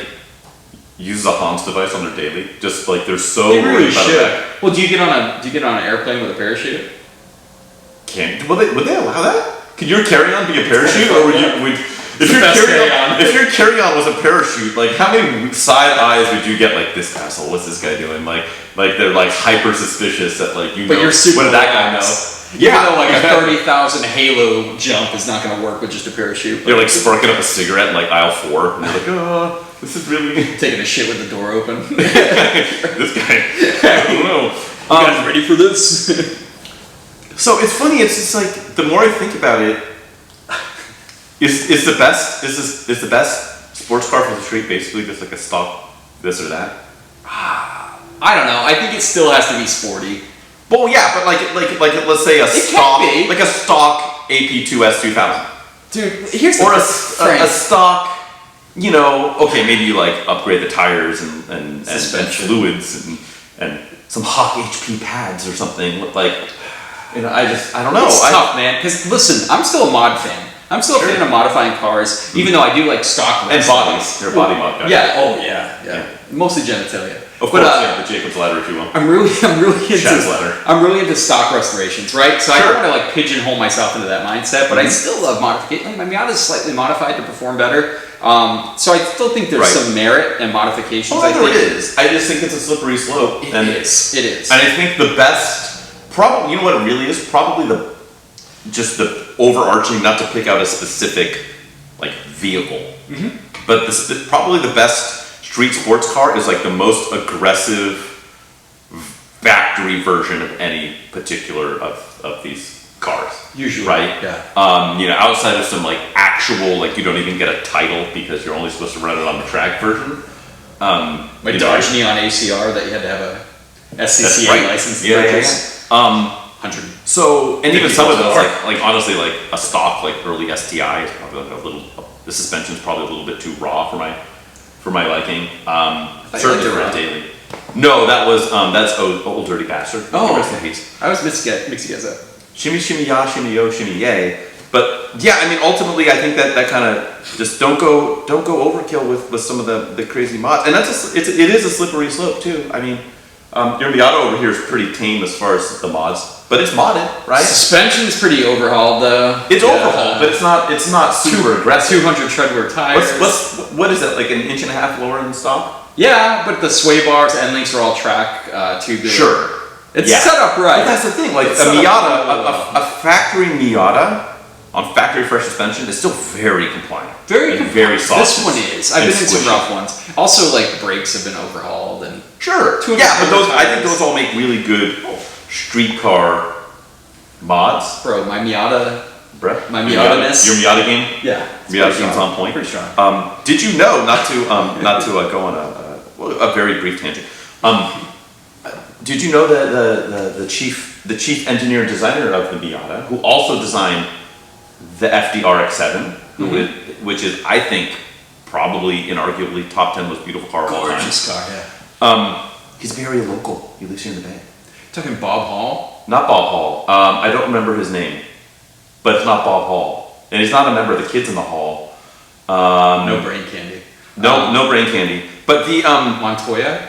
uses a HONS device on their daily? Just like they're so They really worried about should. that. Well, do you get on an airplane with a parachute? Would they allow that? Could your carry-on be a parachute, or if your carry-on was a parachute, like how many side eyes would you get? Like this asshole, what's this guy doing? Like they're like hyper suspicious that like you. But know, you're super. What did that guy know? Yeah, even though like a 30,000 Halo jump is not going to work with just a parachute. They're like sparking up a cigarette in like aisle 4, and they're like, oh, this is really taking a shit with the door open. This guy, I don't know. You guys ready for this? So it's funny. It's just like the more I think about it, is the best sports car for the street basically just like a stock this or that? I don't know. I think it still has to be sporty. Well, yeah, but like let's say a stock AP2S 2000. Dude, here's or a stock. You know, okay, maybe you like upgrade the tires and fluids and some Hawk HP pads or something. Like, you know, I don't know. It's tough, man. Because listen, I'm still a mod fan. I'm still a fan of modifying cars, even though I do like stock and bodies. You're a body mod guy. Yeah. Oh yeah. Mostly genitalia. Of course, the Jacob's ladder, if you will. I'm really into stock restorations, right? So I don't want to like pigeonhole myself into that mindset, but I still love modification. Like my Miata is slightly modified to perform better, so I still think there's some merit in modifications. Oh, there is. I just think it's a slippery slope. It is. And I think the best, probably, you know what it really is? Probably the overarching, not to pick out a specific like vehicle, but probably the best street sports car is like the most aggressive factory version of any particular of these cars. Usually, right? Yeah. You know, outside of some like actual, like you don't even get a title because you're only supposed to run it on the track version. Like Dodge Neon ACR that you had to have a SCCA license to purchase. 100. So, and even some of those, like honestly, like a stock like early STI is probably like a little. The suspension's probably a little bit too raw for my liking. Certainly for a daily. No, that's Old Dirty Bastard. Oh, okay. I was mixing you guys up. Shimmy, shimmy, ya, shimmy, yo, shimmy, yay. But yeah, I mean, ultimately, I think that kind of just don't go overkill with some of the crazy mods, and it is a slippery slope too. I mean, your Miata over here is pretty tame as far as the mods, but it's modded, right? Suspension's pretty overhauled though. It's overhauled, but it's not super aggressive. 200 treadwear tires. What is that? Like an inch and a half lower than stock? Yeah, but the sway bars and links are all track tubular. Sure. It's set up right. But that's the thing. Like a Miata, a factory Miata on factory fresh suspension is still very compliant. Very soft. This one is. I've been in some rough ones. Also, like brakes have been overhauled and sure. Yeah, but I think those all make really good street car mods. Bro, my Miata. My Miata-ness. Your Miata game. Yeah. Miata game's on point. Pretty strong. Did you know not to go on a very brief tangent? Did you know that the chief engineer and designer of the Miata, who also designed the FD-RX-7, which is, I think, probably inarguably top 10 most beautiful car of all time. Gorgeous car, yeah. He's very local. He lives here in the Bay. Talking Bob Hall. Not Bob Hall. I don't remember his name, but it's not Bob Hall, and he's not a member of the Kids in the Hall. No brain candy. No brain candy. But the Montoya, I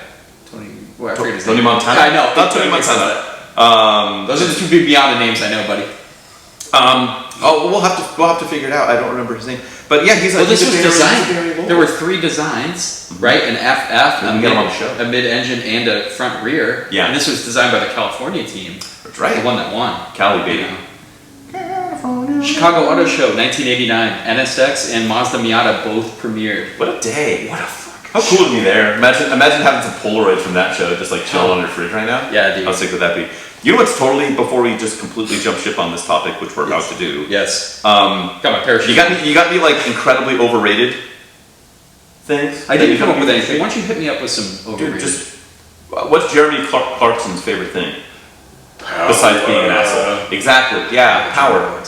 forget his name. Tony Montana. I know. Not Tony Montana. Those are the two big beyond the names I know, buddy. We'll have to figure it out. I don't remember his name, but yeah, this was designed. There were 3 designs, right? An FF, a mid-engine, and a front rear. Yeah. And this was designed by the California team. That's right. The one that won. Cali, baby. Chicago Auto Show, 1989. NSX and Mazda Miata both premiered. What a day! What a fuck! How cool would be there? Imagine having some Polaroids from that show, just like chilling on your fridge right now. Yeah, dude. How sick would that be? You know what's totally, before we just completely jump ship on this topic, which we're about to do. Yes. Got my parachute. You got me like incredibly overrated things. I didn't come up with anything. Why don't you hit me up with some overrated? Dude, what's Jeremy Clarkson's favorite thing? Power. Besides being an asshole. Exactly. Yeah, power.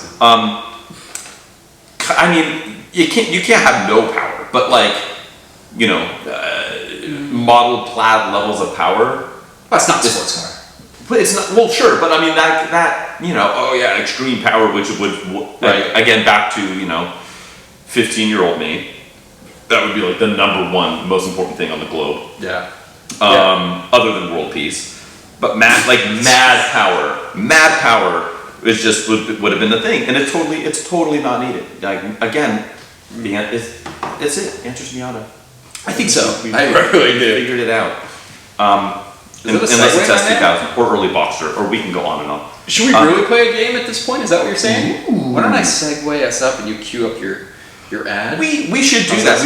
I mean, you can't have no power, but like, model plaid levels of power. That's not sports car. But it's not, well, sure, but I mean that extreme power, which would right. Again, back to 15-year-old me, that would be like the number one most important thing on the globe. Yeah. Other than world peace, but mad power is just would have been the thing, and it's totally not needed. Like again, it's it. Answers Miata. I think so. I really do. Figured it out. Unless it's S2000 or early Boxster, or we can go on and on. Should we really play a game at this point? Is that what you're saying? Ooh. Why don't I segue us up and you cue up your ad? We should do that.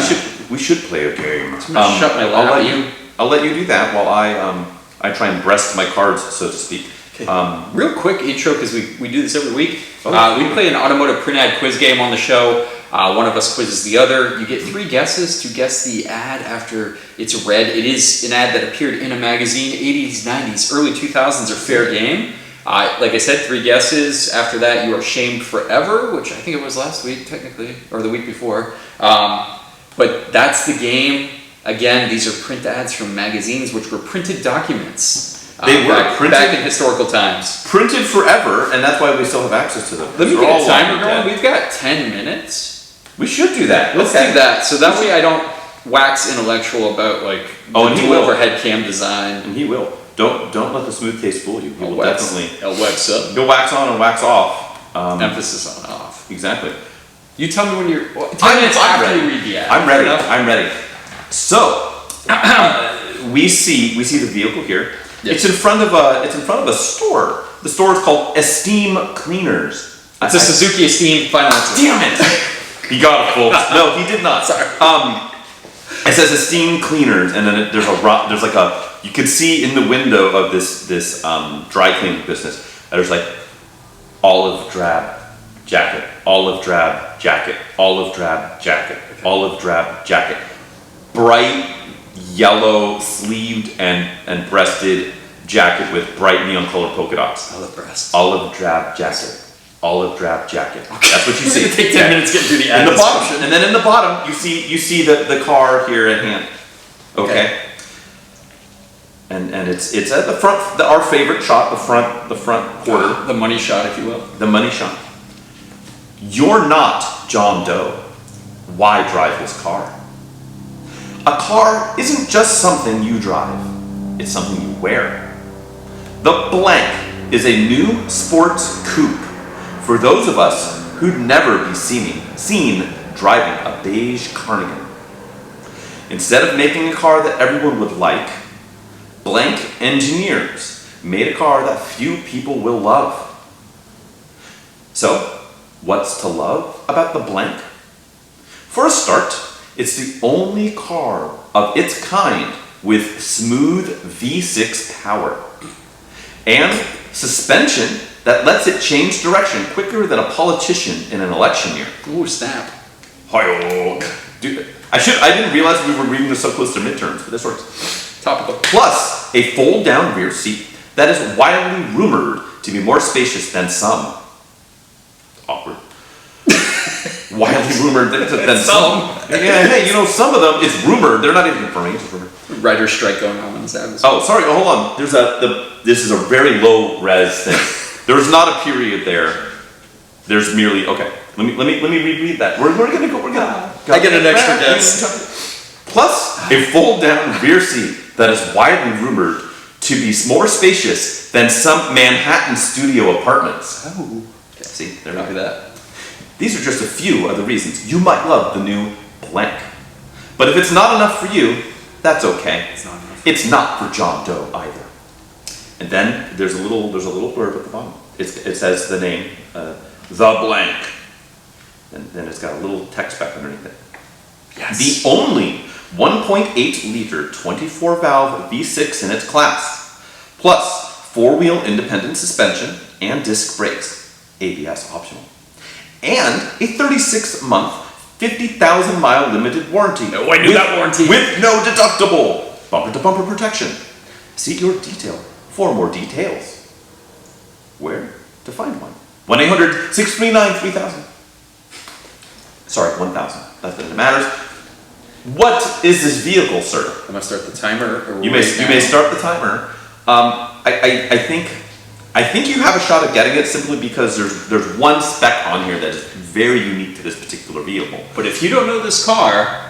We should play a game. I'm gonna shut my lap. I'll let you do that while I try and breast my cards, so to speak. Okay. Real quick intro, because we do this every week. We play an automotive print ad quiz game on the show. One of us quizzes the other. You get 3 guesses to guess the ad after it's read. It is an ad that appeared in a magazine. 80s, 90s, early 2000s are fair game. Like I said, 3 guesses. After that, you are shamed forever, which I think it was last week, technically, or the week before. But that's the game. Again, these are print ads from magazines, which were printed documents. They were printed back in historical times. Printed forever, and that's why we still have access to them. Let me get a timer going. We've got 10 minutes. We should do that. Let's do that. So that way I don't wax intellectual about like overhead cam design. And he will. Don't let the smooth case fool you. He will definitely. He'll wax up. He'll wax on and wax off. Emphasis on off. Exactly. You tell me when you're. 10 minutes after you read the ad. I'm ready. I'm ready. So we see the vehicle here. Yes. It's in front of a store. The store is called Esteem Cleaners. It's a Suzuki Esteem final answer. Damn it! He got it, folks. No, he did not. Sorry. It says Esteem Cleaners, and then there's like a you could see in the window of this dry cleaning business. There's like olive drab jacket, olive drab jacket, olive drab jacket, olive drab jacket, bright yellow sleeved and breasted jacket with bright neon colored polka dots. Olive breast. Olive drab jacket. Olive drab jacket. That's what you see. It's gonna take 10 minutes getting through the ad. In the bottom, and then in the bottom, you see the car here at hand. Okay. And it's at the front. Our favorite shot, the front quarter. The money shot, if you will. The money shot. You're not John Doe. Why drive this car? A car isn't just something you drive. It's something you wear. The Blank is a new sports coupe for those of us who'd never be seen driving a beige carnigan. Instead of making a car that everyone would like, Blank engineers made a car that few people will love. So, what's to love about the Blank? For a start, it's the only car of its kind with smooth V6 power and suspension that lets it change direction quicker than a politician in an election year. Ooh, snap. Dude, I didn't realize we were reading this so close to midterms, but this works. Topical. Plus, a fold-down rear seat that is widely rumored to be more spacious than some. Awkward. widely rumored than some. Yeah, hey, some of them, it's rumored. They're not even confirming, it's rumored. Writer's strike going on the Sabbath. Oh, sorry, hold on. This is a very low res thing. There's not a period there. There's merely, okay. Let me reread that. We're gonna go. I get an extra guess. Plus, a fold-down rear seat that is widely rumored to be more spacious than some Manhattan studio apartments. Oh. Okay, see, there we Look go. at that. These are just a few of the reasons you might love the new blank. But if it's not enough for you, that's okay. It's not enough. It's not for John Doe either. And then there's a little blurb at the bottom. It says the name, the blank, and then it's got a little text back underneath it. Yes. The only 1.8 liter 24 valve V6 in its class, plus 4-wheel independent suspension and disc brakes, ABS optional, and a 36-month, 50,000 mile limited warranty. No, I knew that warranty. With no deductible, bumper to bumper protection. See your detail for more details. Where to find one? 1-800-639-3000. Sorry, 1,000. That doesn't matter. What is this vehicle, sir? I'm gonna start the timer. You may start the timer. I think you have a shot at getting it simply because there's one spec on here that is very unique to this particular vehicle. But if you don't know this car,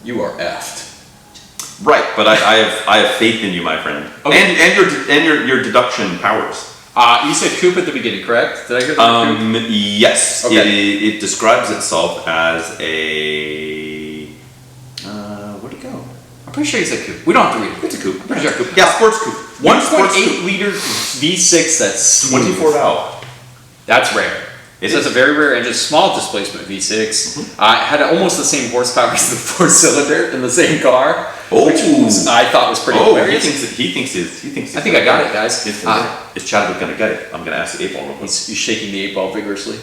you are effed. Right, but I have faith in you, my friend, Okay. and your deduction powers. You said coupe at the beginning, correct? Did I hear that? Coupe? Yes. Okay. It describes itself as a. Where'd it go? I'm pretty sure you said coupe. We don't have to read it. It's a coupe. Pretty sure coupe. Yeah, sports coupe. 1.8 liter V6. That's 24 valve. That's rare. It So is. it's a very rare engine, small displacement V6. It had almost the same horsepower as the 4-cylinder in the same car, which I thought was pretty hilarious. He thinks. I think I got it, guys. Is Chadwick gonna get it? I'm gonna ask the 8 ball real quick. He's shaking the 8-ball vigorously.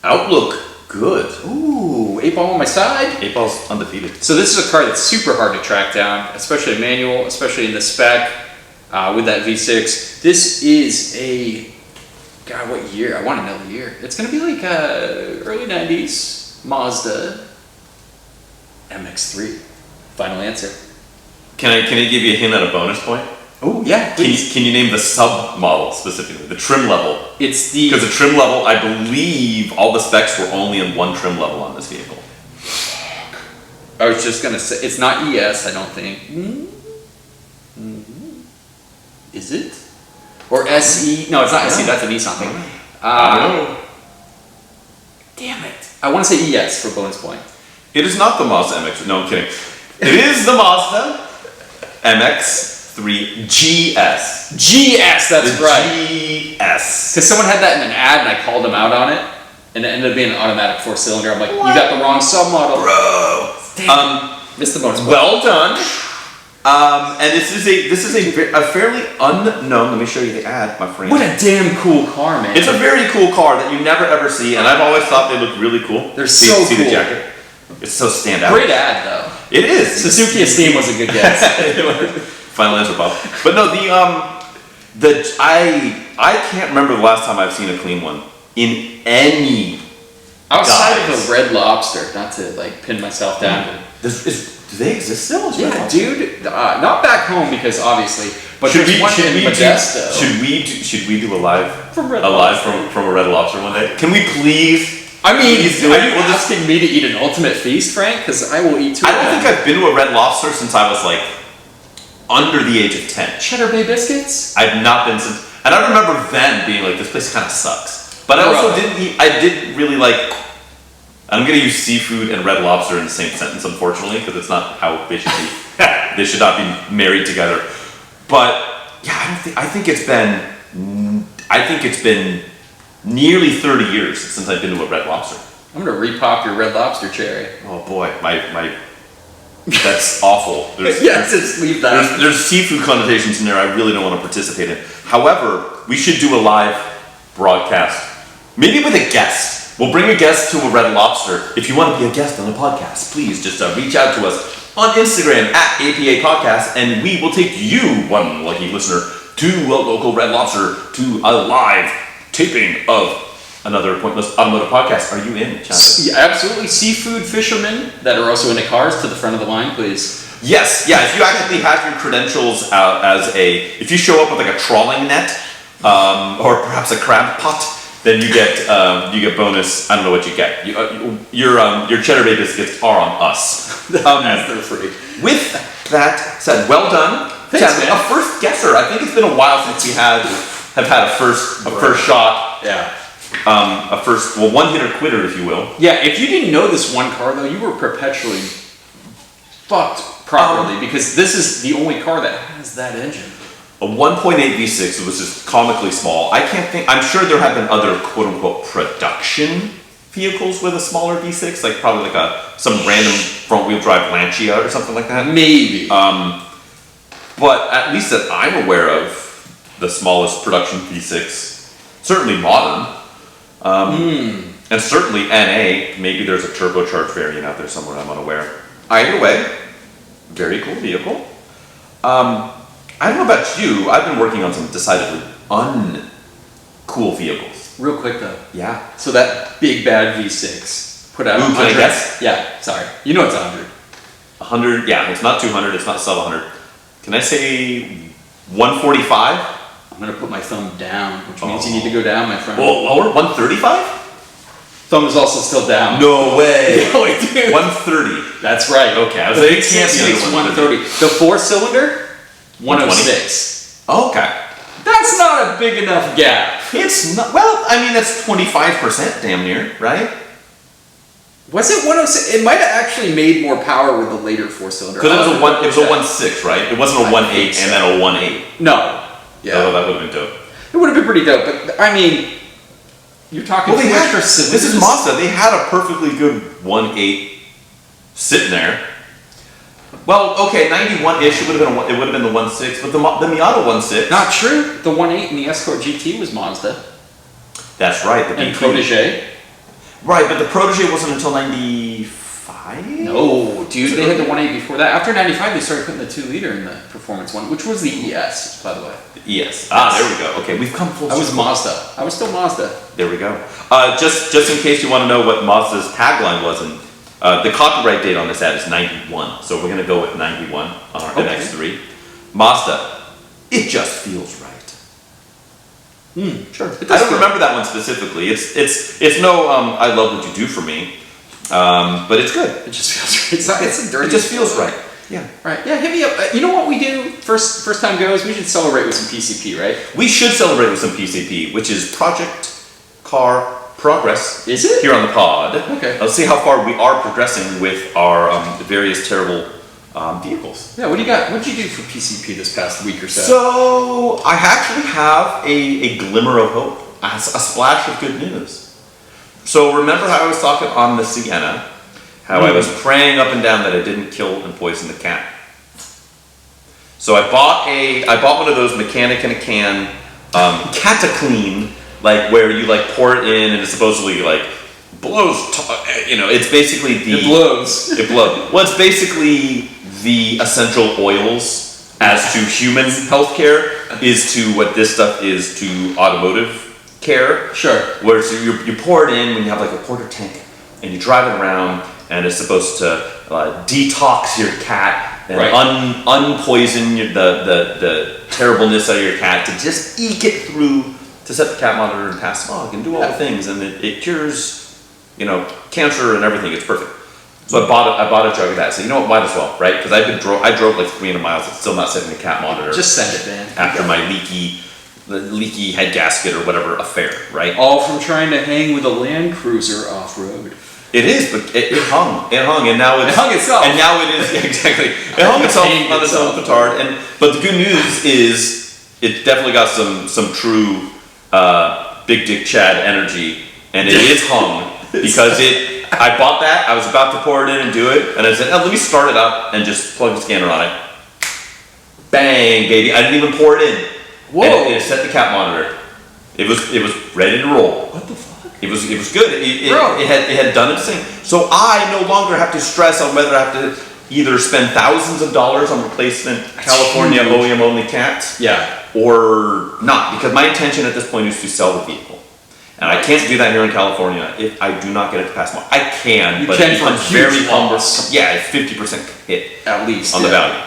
Outlook good. Ooh, 8-ball on my side. 8 ball's undefeated. So this is a car that's super hard to track down, especially a manual, especially in the spec with that V6. This is a, God, what year? I want to know the year. It's going to be like early 90s Mazda MX-3. Final answer. Can I give you a hint at a bonus point? Oh, yeah, please. Can you name the sub model specifically, the trim level? It's the... Because the trim level, I believe all the specs were only in one trim level on this vehicle. I was just going to say, it's not ES, I don't think. Is it? Or SE? No, it's not SE, that's a Nissan thing. I don't know. Damn it. I want to say ES for bonus point. It is not the Mazda MX. No, I'm kidding. It is the Mazda MX-3 GS. GS, that's right. GS. Because someone had that in an ad and I called them out on it, and it ended up being an automatic 4-cylinder. I'm like, you got the wrong submodel. Bro. Missed the bonus point. Well done. And this is a fairly unknown. Let me show you the ad, my friend. What a damn cool car, man. It's a very cool car that you never ever see, and I've always thought they look really cool. They're see so the cool. jacket. It's so stand out. Great ad, though. It is. Suzuki Esteem was a good guess. Final answer, Bob. But no, I can't remember the last time I've seen a clean one in any. Outside guise. of a Red Lobster, not to like pin myself down. Do they exist still? Yeah, dude. Not back home because obviously, but Should there's we one in Modesto. should we do a live From Red from a Red Lobster one day? Can we please? I mean, please do are it? you asking me to eat an ultimate feast, Frank? Because I will eat two. I don't think I've been to a Red Lobster since I was like under the age of 10. Cheddar Bay biscuits. I've not been since, and I remember then being like, this place kind of sucks. But I also didn't eat. I didn't really like. I'm gonna use seafood and Red Lobster in the same sentence, unfortunately, because it's not how they should be. They should not be married together. But yeah, I think it's been nearly 30 years since I've been to a Red Lobster. I'm gonna repop your Red Lobster cherry. Oh boy, my that's awful. Just leave that. There's seafood connotations in there I really don't want to participate in. However, we should do a live broadcast, maybe with a guest. We'll bring a guest to a Red Lobster. If you want to be a guest on the podcast, please just reach out to us on Instagram at APA Podcast, and we will take you, one lucky listener, to a local Red Lobster to a live taping of another Pointless Automotive podcast. Are you in, Chad? Yeah, absolutely. Seafood fishermen that are also into cars, to the front of the line, please. Yes, yeah. If you actually have your credentials if you show up with like a trawling net, or perhaps a crab pot, then you get bonus. I don't know what you get. Your Cheddar Bay biscuits are on us. As they're free. With that said, well done. Thanks, man. A first guesser. I think it's been a while since we have had a first shot. Yeah. A first, one hitter quitter, if you will. Yeah, if you didn't know this one car though, you were perpetually fucked properly because this is the only car that has that engine. A 1.8 V6 was just comically small. I'm sure there have been other quote unquote production vehicles with a smaller V6, like probably like some random front wheel drive Lancia or something like that. Maybe. But at least that I'm aware of, the smallest production V6, certainly modern. And certainly NA, maybe there's a turbocharged variant out there somewhere I'm unaware. Either way, very cool vehicle. I don't know about you, I've been working on some decidedly uncool vehicles. Real quick though. Yeah. So that big bad V6 put out. Ooh, can I guess? Yeah, sorry. You know it's 100. 100, yeah, it's not 200, it's not sub 100. Can I say 145? I'm gonna put my thumb down, which means you need to go down, my friend. Whoa, lower? 135? Thumb is also still down. No way. No, dude. 130. That's right. Okay, I was like, it can't be makes 130. The 4-cylinder, 106. Okay. That's not a big enough gap. It's not, well, I mean, that's 25% damn near, right? Was it 106? It might have actually made more power with the later 4-cylinder. Because it was a 1.6, right? It wasn't a 1.8 and then a 1.8. No. Yeah. Oh, that would have been dope. It would have been pretty dope, but I mean, you're talking two extra cylinders. This is Mazda. They had a perfectly good 1.8 sitting there. Well, okay, 91-ish. It would have been the 1.6, but the Miata 1.6. Not true. The 1.8 in the Escort GT was Mazda. That's right. The And BP. Protege. Right, but the Protege wasn't until 95? No, dude, they had the 1.8 before that. After 95, they started putting the 2-liter in the performance one, which was the ES, by the way. ES. Ah, there we go. Okay, we've come full circle. I was Mazda. I was still Mazda. There we go. Just in case you want to know what Mazda's tagline was, and the copyright date on this ad is 91, so we're going to go with 91 on our NX3. Mazda, it just feels right. Sure. I don't remember that one specifically. It's no I love what you do for me, but it's good. It just feels right. It's a dirty. It just feels right. Yeah. Right. Yeah. Hit me up. You know what we do? First time goes. We should celebrate with some PCP, right? We should celebrate with some PCP, which is Project Car Progress. Is it? Here on the pod. Okay. Let's see how far we are progressing with our various terrible vehicles. Yeah. What do you got? What did you do for PCP this past week or so? So I actually have a glimmer of hope, a splash of good news. So remember how I was talking on the Sienna, how I was praying up and down that I didn't kill and poison the cat. So I bought one of those mechanic in a can Cataclean, like where you like pour it in and it supposedly like blows. It's basically It blows. It blows. Well, it's basically the essential oils as to human healthcare is to what this stuff is to automotive care. Sure. Where so you pour it in when you have like a quarter tank and you drive it around and it's supposed to detox your cat and unpoison the terribleness of your cat to just eke it through to set the cat monitor and pass smog and do all the things, and it cures, cancer and everything. It's perfect. So I bought a jug of that. So you know what? Might as well, right? Because I drove like 300 miles. It's still not setting the cat monitor. Just send it, man. After my leaky head gasket or whatever affair, right? All from trying to hang with a Land Cruiser off road. It is, but it hung, and now it hung itself, and now it is exactly. It hung itself on its own petard, but the good news is it definitely got some true Big Dick Chad energy, and it is hung because I bought that. I was about to pour it in and do it, and I said, let me start it up and just plug the scanner on it. Bang, baby! I didn't even pour it in. Whoa! And it set the cat monitor. It was ready to roll. What the fuck? It was good. It had done its thing. So I no longer have to stress on whether I have to either spend thousands of dollars on replacement California OEM only cats, yeah, or not, because my intention at this point is to sell the vehicle. And I can't do that here in California if I do not get it to pass mark. I can, but it becomes for very huge loss. cumbersome. Yeah, it's 50% hit At least on the value.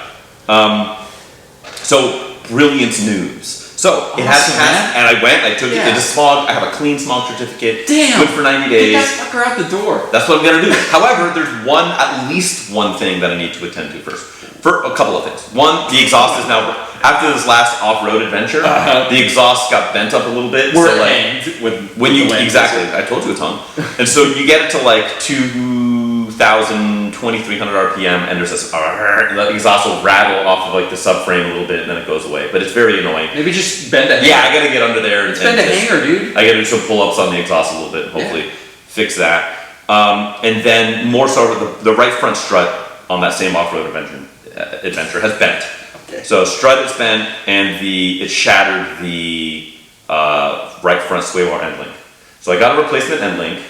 So brilliant news. So it has Awesome, passed, man. and I went. I took it to smog. I have a clean smog certificate. Damn. Good for 90 Get days. that fucker out the door. That's what I'm gonna do. However, there's at least one thing that I need to attend to first. For a couple of things. One, the exhaust is now, after this last off-road adventure, the exhaust got bent up a little bit. We're so like, hanged with when you the exactly, I told you it's hung. And so you get it to like 2,000, 2,300 RPM, and there's this, the exhaust will rattle off of like the subframe a little bit, and then it goes away. But it's very annoying. Maybe just bend a hanger. Yeah, I gotta get under there and bend a hanger, dude. I gotta do some pull-ups on the exhaust a little bit, and hopefully fix that. And then more so, the right front strut on that same off-road adventure has bent. Okay. So strut is bent, and it shattered the right front sway bar end link. So I got a replacement end link.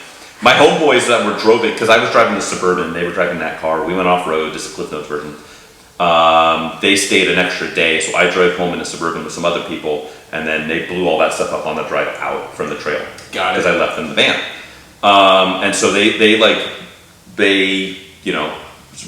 My homeboys that drove it, because I was driving the Suburban, they were driving that car. We went off-road, just a Cliff Notes version. They stayed an extra day, so I drove home in a Suburban with some other people, and then they blew all that stuff up on the drive out from the trail. Got it. Because I left them in the van. And so they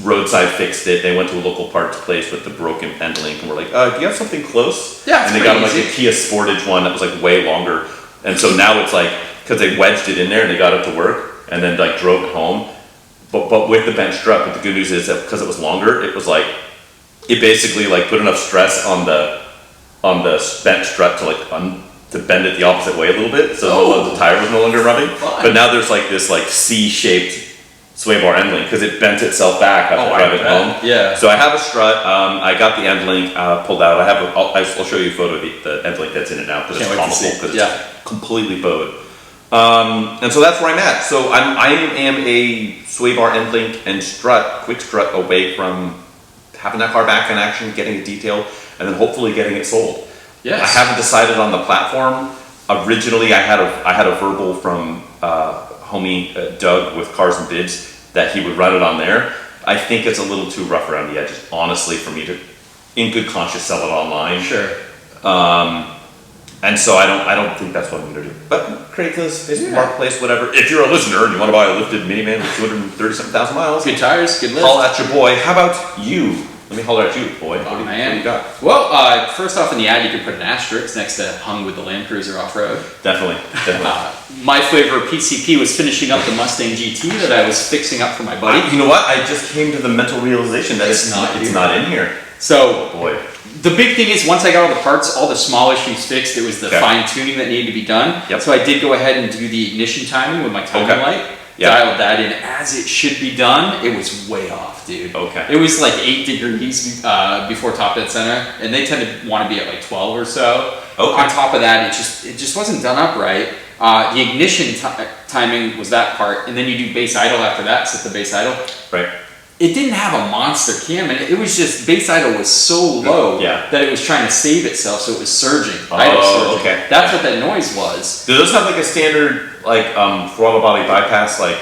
roadside fixed it. They went to a local parts place with the broken end link, and we're like, do you have something close? Yeah, and they got like a Kia Sportage one that was like way longer. And so now it's like, because they wedged it in there and they got it to work, and then like drove it home. But with the bent strut, but the good news is that because it was longer, it was like, it basically like put enough stress on the bent strut to bend it the opposite way a little bit, so the tire was no longer rubbing. Fun. But now there's like this like C-shaped sway bar end link because it bent itself back after driving home. Yeah. So I have a strut. I got the end link pulled out. I'll show you a photo of the end link that's in it now because it's comical because it's completely bowed. And so that's where I'm at. So I am a sway bar end link and quick strut away from having that car back in action, getting it detailed, and then hopefully getting it sold. Yes. I haven't decided on the platform. Originally, I had a verbal from homie Doug with Cars and Bids that he would run it on there. I think it's a little too rough around the edges, honestly, for me to, in good conscience, sell it online. Sure. And so I don't think that's what I'm going to do. But Craigslist, Facebook Marketplace, whatever. If you're a listener and you want to buy a lifted minivan with 237,000 miles, Good tires, good lift. holler at your boy. How about you? Let me holler at you, boy. Oh, What man. do you got? Well, first off in the ad, you could put an asterisk next to hung with the Land Cruiser off-road. Definitely. My flavor of PCP was finishing up the Mustang GT that I was fixing up for my buddy. You know what? I just came to the mental realization that it's not in here. So, Boy. the big thing is once I got all the parts, all the small issues fixed, it was the fine-tuning that needed to be done. Yep. So I did go ahead and do the ignition timing with my timing light. Yep. Dialed that in as it should be done. It was way off, dude. Okay. It was like 8 degrees before top dead center, and they tend to want to be at like 12 or so. Okay. On top of that, it just wasn't done up right. The ignition timing was that part, and then you do base idle after that, set the base idle. Right. It didn't have a monster cam, and it was just, base idle was so low that it was trying to save itself, so it was surging. Idle surging. Okay. That's what that noise was. Do those have like a standard throttle body bypass like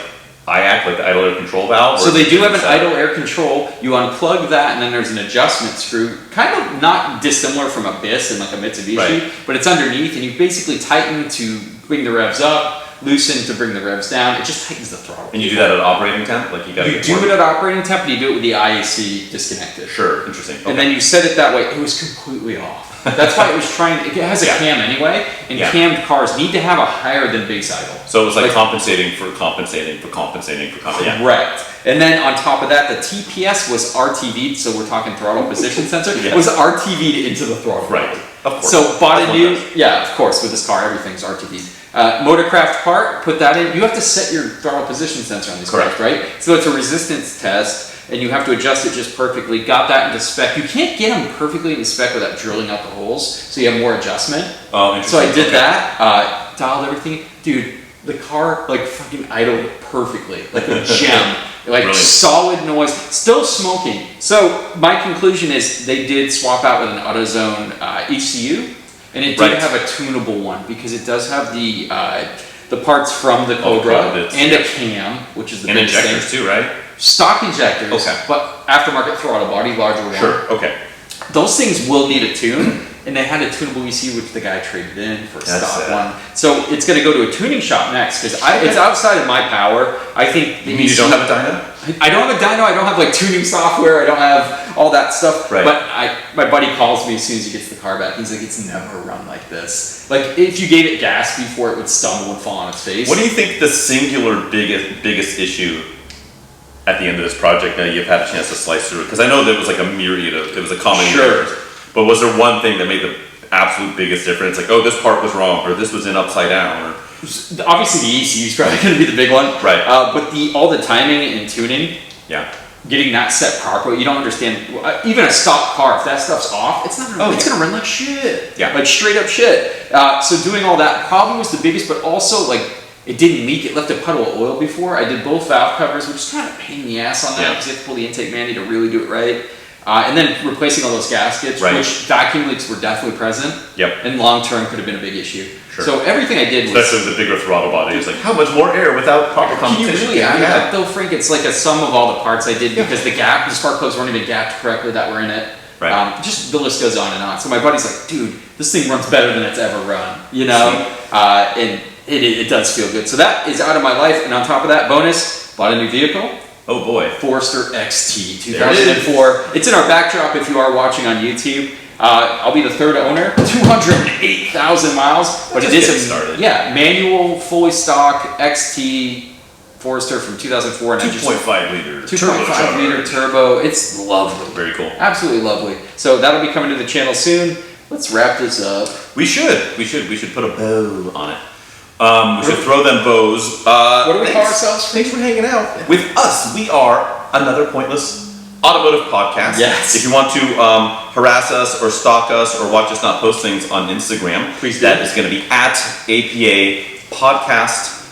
IAC, like the idle air control valve? So they do have an idle air control. You unplug that, and then there's an adjustment screw, kind of not dissimilar from a BIS and like a Mitsubishi, but it's underneath, and you basically tighten to bring the revs up, loosen to bring the revs down. It just tightens the throttle. And you do that at operating temp? Like you do it at operating temp, and you do it with the IAC disconnected. Sure, interesting. Okay. And then you set it that way. It was completely off. That's why it was it has a cam anyway, and cammed cars need to have a higher than base idle. So it was like compensating for compensating. Correct. And then on top of that, the TPS was RTV'd, so we're talking throttle position sensor. It was RTV'd into the throttle. Right, of course. So bought a new, of course, with this car, everything's RTV'd. Motorcraft part, put that in. You have to set your throttle position sensor on these cars, right? So it's a resistance test, and you have to adjust it just perfectly. Got that into spec. You can't get them perfectly into spec without drilling out the holes, so you have more adjustment. Oh, interesting. So I did that, dialed everything. Dude, the car like fucking idled perfectly, like a gem. Like Brilliant. Solid noise, still smoking. So my conclusion is they did swap out with an AutoZone ECU, and it did have a tunable one because it does have the parts from the Cobra and a cam, which is the and biggest injectors thing. too, right? Stock injectors, but aftermarket throttle body, larger one. Sure. Okay. Those things will need a tune. and they had a tunable ECU which the guy traded in for a That's stock sad. one. So it's going to go to a tuning shop next because it's outside of my power. I think You mean you don't have a dyno? I don't have a dyno. I don't have like tuning software. I don't have all that stuff. Right. But my buddy calls me as soon as he gets the car back. He's like, it's never run like this. Like if you gave it gas before, it would stumble and fall on its face. What do you think the singular biggest issue at the end of this project? Now you've had a chance to slice through it because I know there was like a myriad of, it was a comedy of errors. But was there one thing that made the absolute biggest difference? Like, oh, this part was wrong, or this was in upside down, or obviously the ECU is probably going to be the big one, right? But all the timing and tuning, yeah, getting that set properly, you don't understand. Even a stock car, if that stuff's off, it's not. It's going to run like shit. Yeah, like straight up shit. So doing all that probably was the biggest, but also like it didn't leak. It left a puddle of oil before. I did both valve covers, which is kind of a pain in the ass on that because you have to pull the intake manual to really do it right. And then replacing all those gaskets, which vacuum leaks were definitely present. Yep. And long term could have been a big issue. Sure. So everything I did was... Especially with the bigger throttle body. It's like, how much more air without proper competition? Can you really add that though, Frank? It's like a sum of all the parts I did because the spark plugs weren't even gapped correctly that were in it. Right. Just the list goes on and on. So my buddy's like, dude, this thing runs better than it's ever run. You know? And it does feel good. So that is out of my life. And on top of that, bonus, bought a new vehicle. Oh boy. Forester XT 2004. It's in our backdrop if you are watching on YouTube. I'll be the third owner. 208,000 miles. But it is started. Manual, fully stock XT Forester from 2004. 2.5 liter. 2.5 liter turbo. It's lovely. Very cool. Absolutely lovely. So that'll be coming to the channel soon. Let's wrap this up. We should put a bow on it. We should throw them bows. What do we call ourselves? Thanks for hanging out with us. We are Another Pointless Automotive Podcast. Yes. If you want to harass us or stalk us or watch us not post things on Instagram, please do. That is going to be at APA Podcast.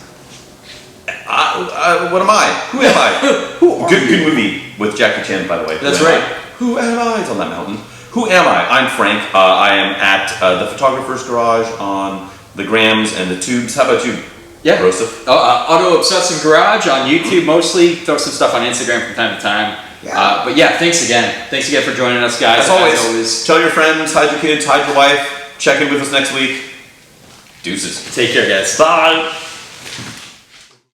What am I? Who am I? Good movie with Jackie Chan, by the way. That's right. Who am I? It's on that mountain. Who am I? I'm Frank. I am at the Photographer's Garage on the grams and the tubes. How about you? Yeah. Joseph? Auto Obsessive Garage on YouTube mostly. Throw some stuff on Instagram from time to time. Yeah. But yeah, thanks again. Thanks again for joining us, guys. As always, tell your friends, hide your kids, hide your wife. Check in with us next week. Deuces. Take care, guys. Bye.